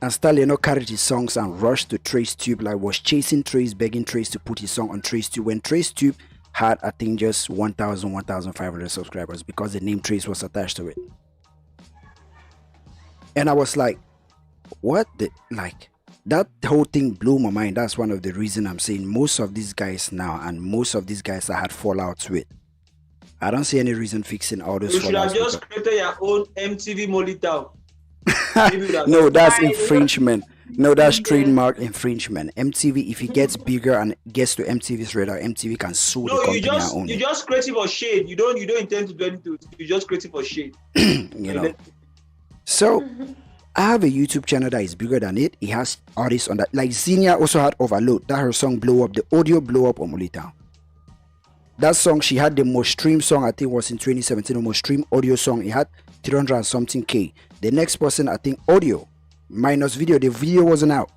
And Stanley carried his songs and rushed to TraceTube, like was chasing Trace, begging Trace to put his song on TraceTube. When TraceTube had, I think, just 1,500 subscribers because the name Trace was attached to it. And I was like, what? That whole thing blew my mind. That's one of the reasons I'm saying most of these guys now, and most of these guys I had fallouts with, I don't see any reason fixing all those. You should have just created your own MTV Molitown. No, that's infringement. No, that's trademark infringement. MTV, if it gets bigger and gets to MTV's radar, MTV can sue the company. You just create it for shade. You don't intend to do anything. You just create it for shade. You know. So I have a YouTube channel that is bigger than it. It has artists on that. Like Zinnia also had Overload. That her song blew up. The audio blew up on Molitown. That song, she had the most streamed song, I think was in 2017, the most streamed audio song. It had 300 and something K. The next person, I think, audio minus video. The video wasn't out.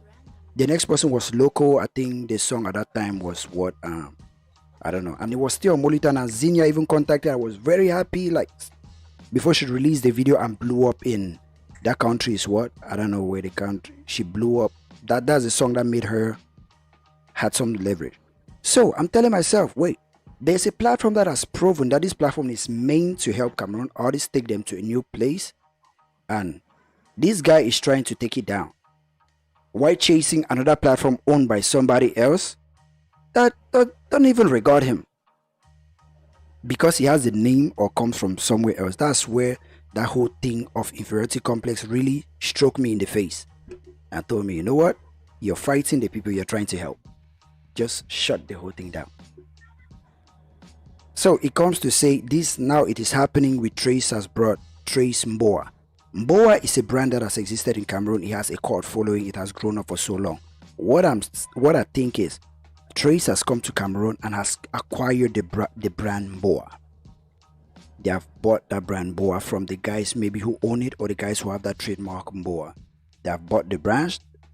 The next person was Loco. I think the song at that time was what? I don't know. And it was still on Molitown, and Zinnia even contacted. I was very happy. Like, before she released the video and blew up in that country is what? I don't know where the country. She blew up. That's a song that made her had some leverage. So I'm telling myself, wait, There's a platform that has proven that this platform is meant to help Cameroon artists take them to a new place, and this guy is trying to take it down. Why chasing another platform owned by somebody else that don't even regard him because he has a name or comes from somewhere else? That's where that whole thing of inferiority complex really struck me in the face and told me, you know what? You're fighting the people you're trying to help. Just shut the whole thing down. So it comes to say this now it is happening with Trace has brought Trace Mboa. Mboa is a brand that has existed in Cameroon. It has a cult following. It has grown up for so long. What I think is Trace has come to Cameroon and has acquired the brand Mboa. They have bought that brand Mboa from the guys maybe who own it or the guys who have that trademark Mboa. They have bought the brand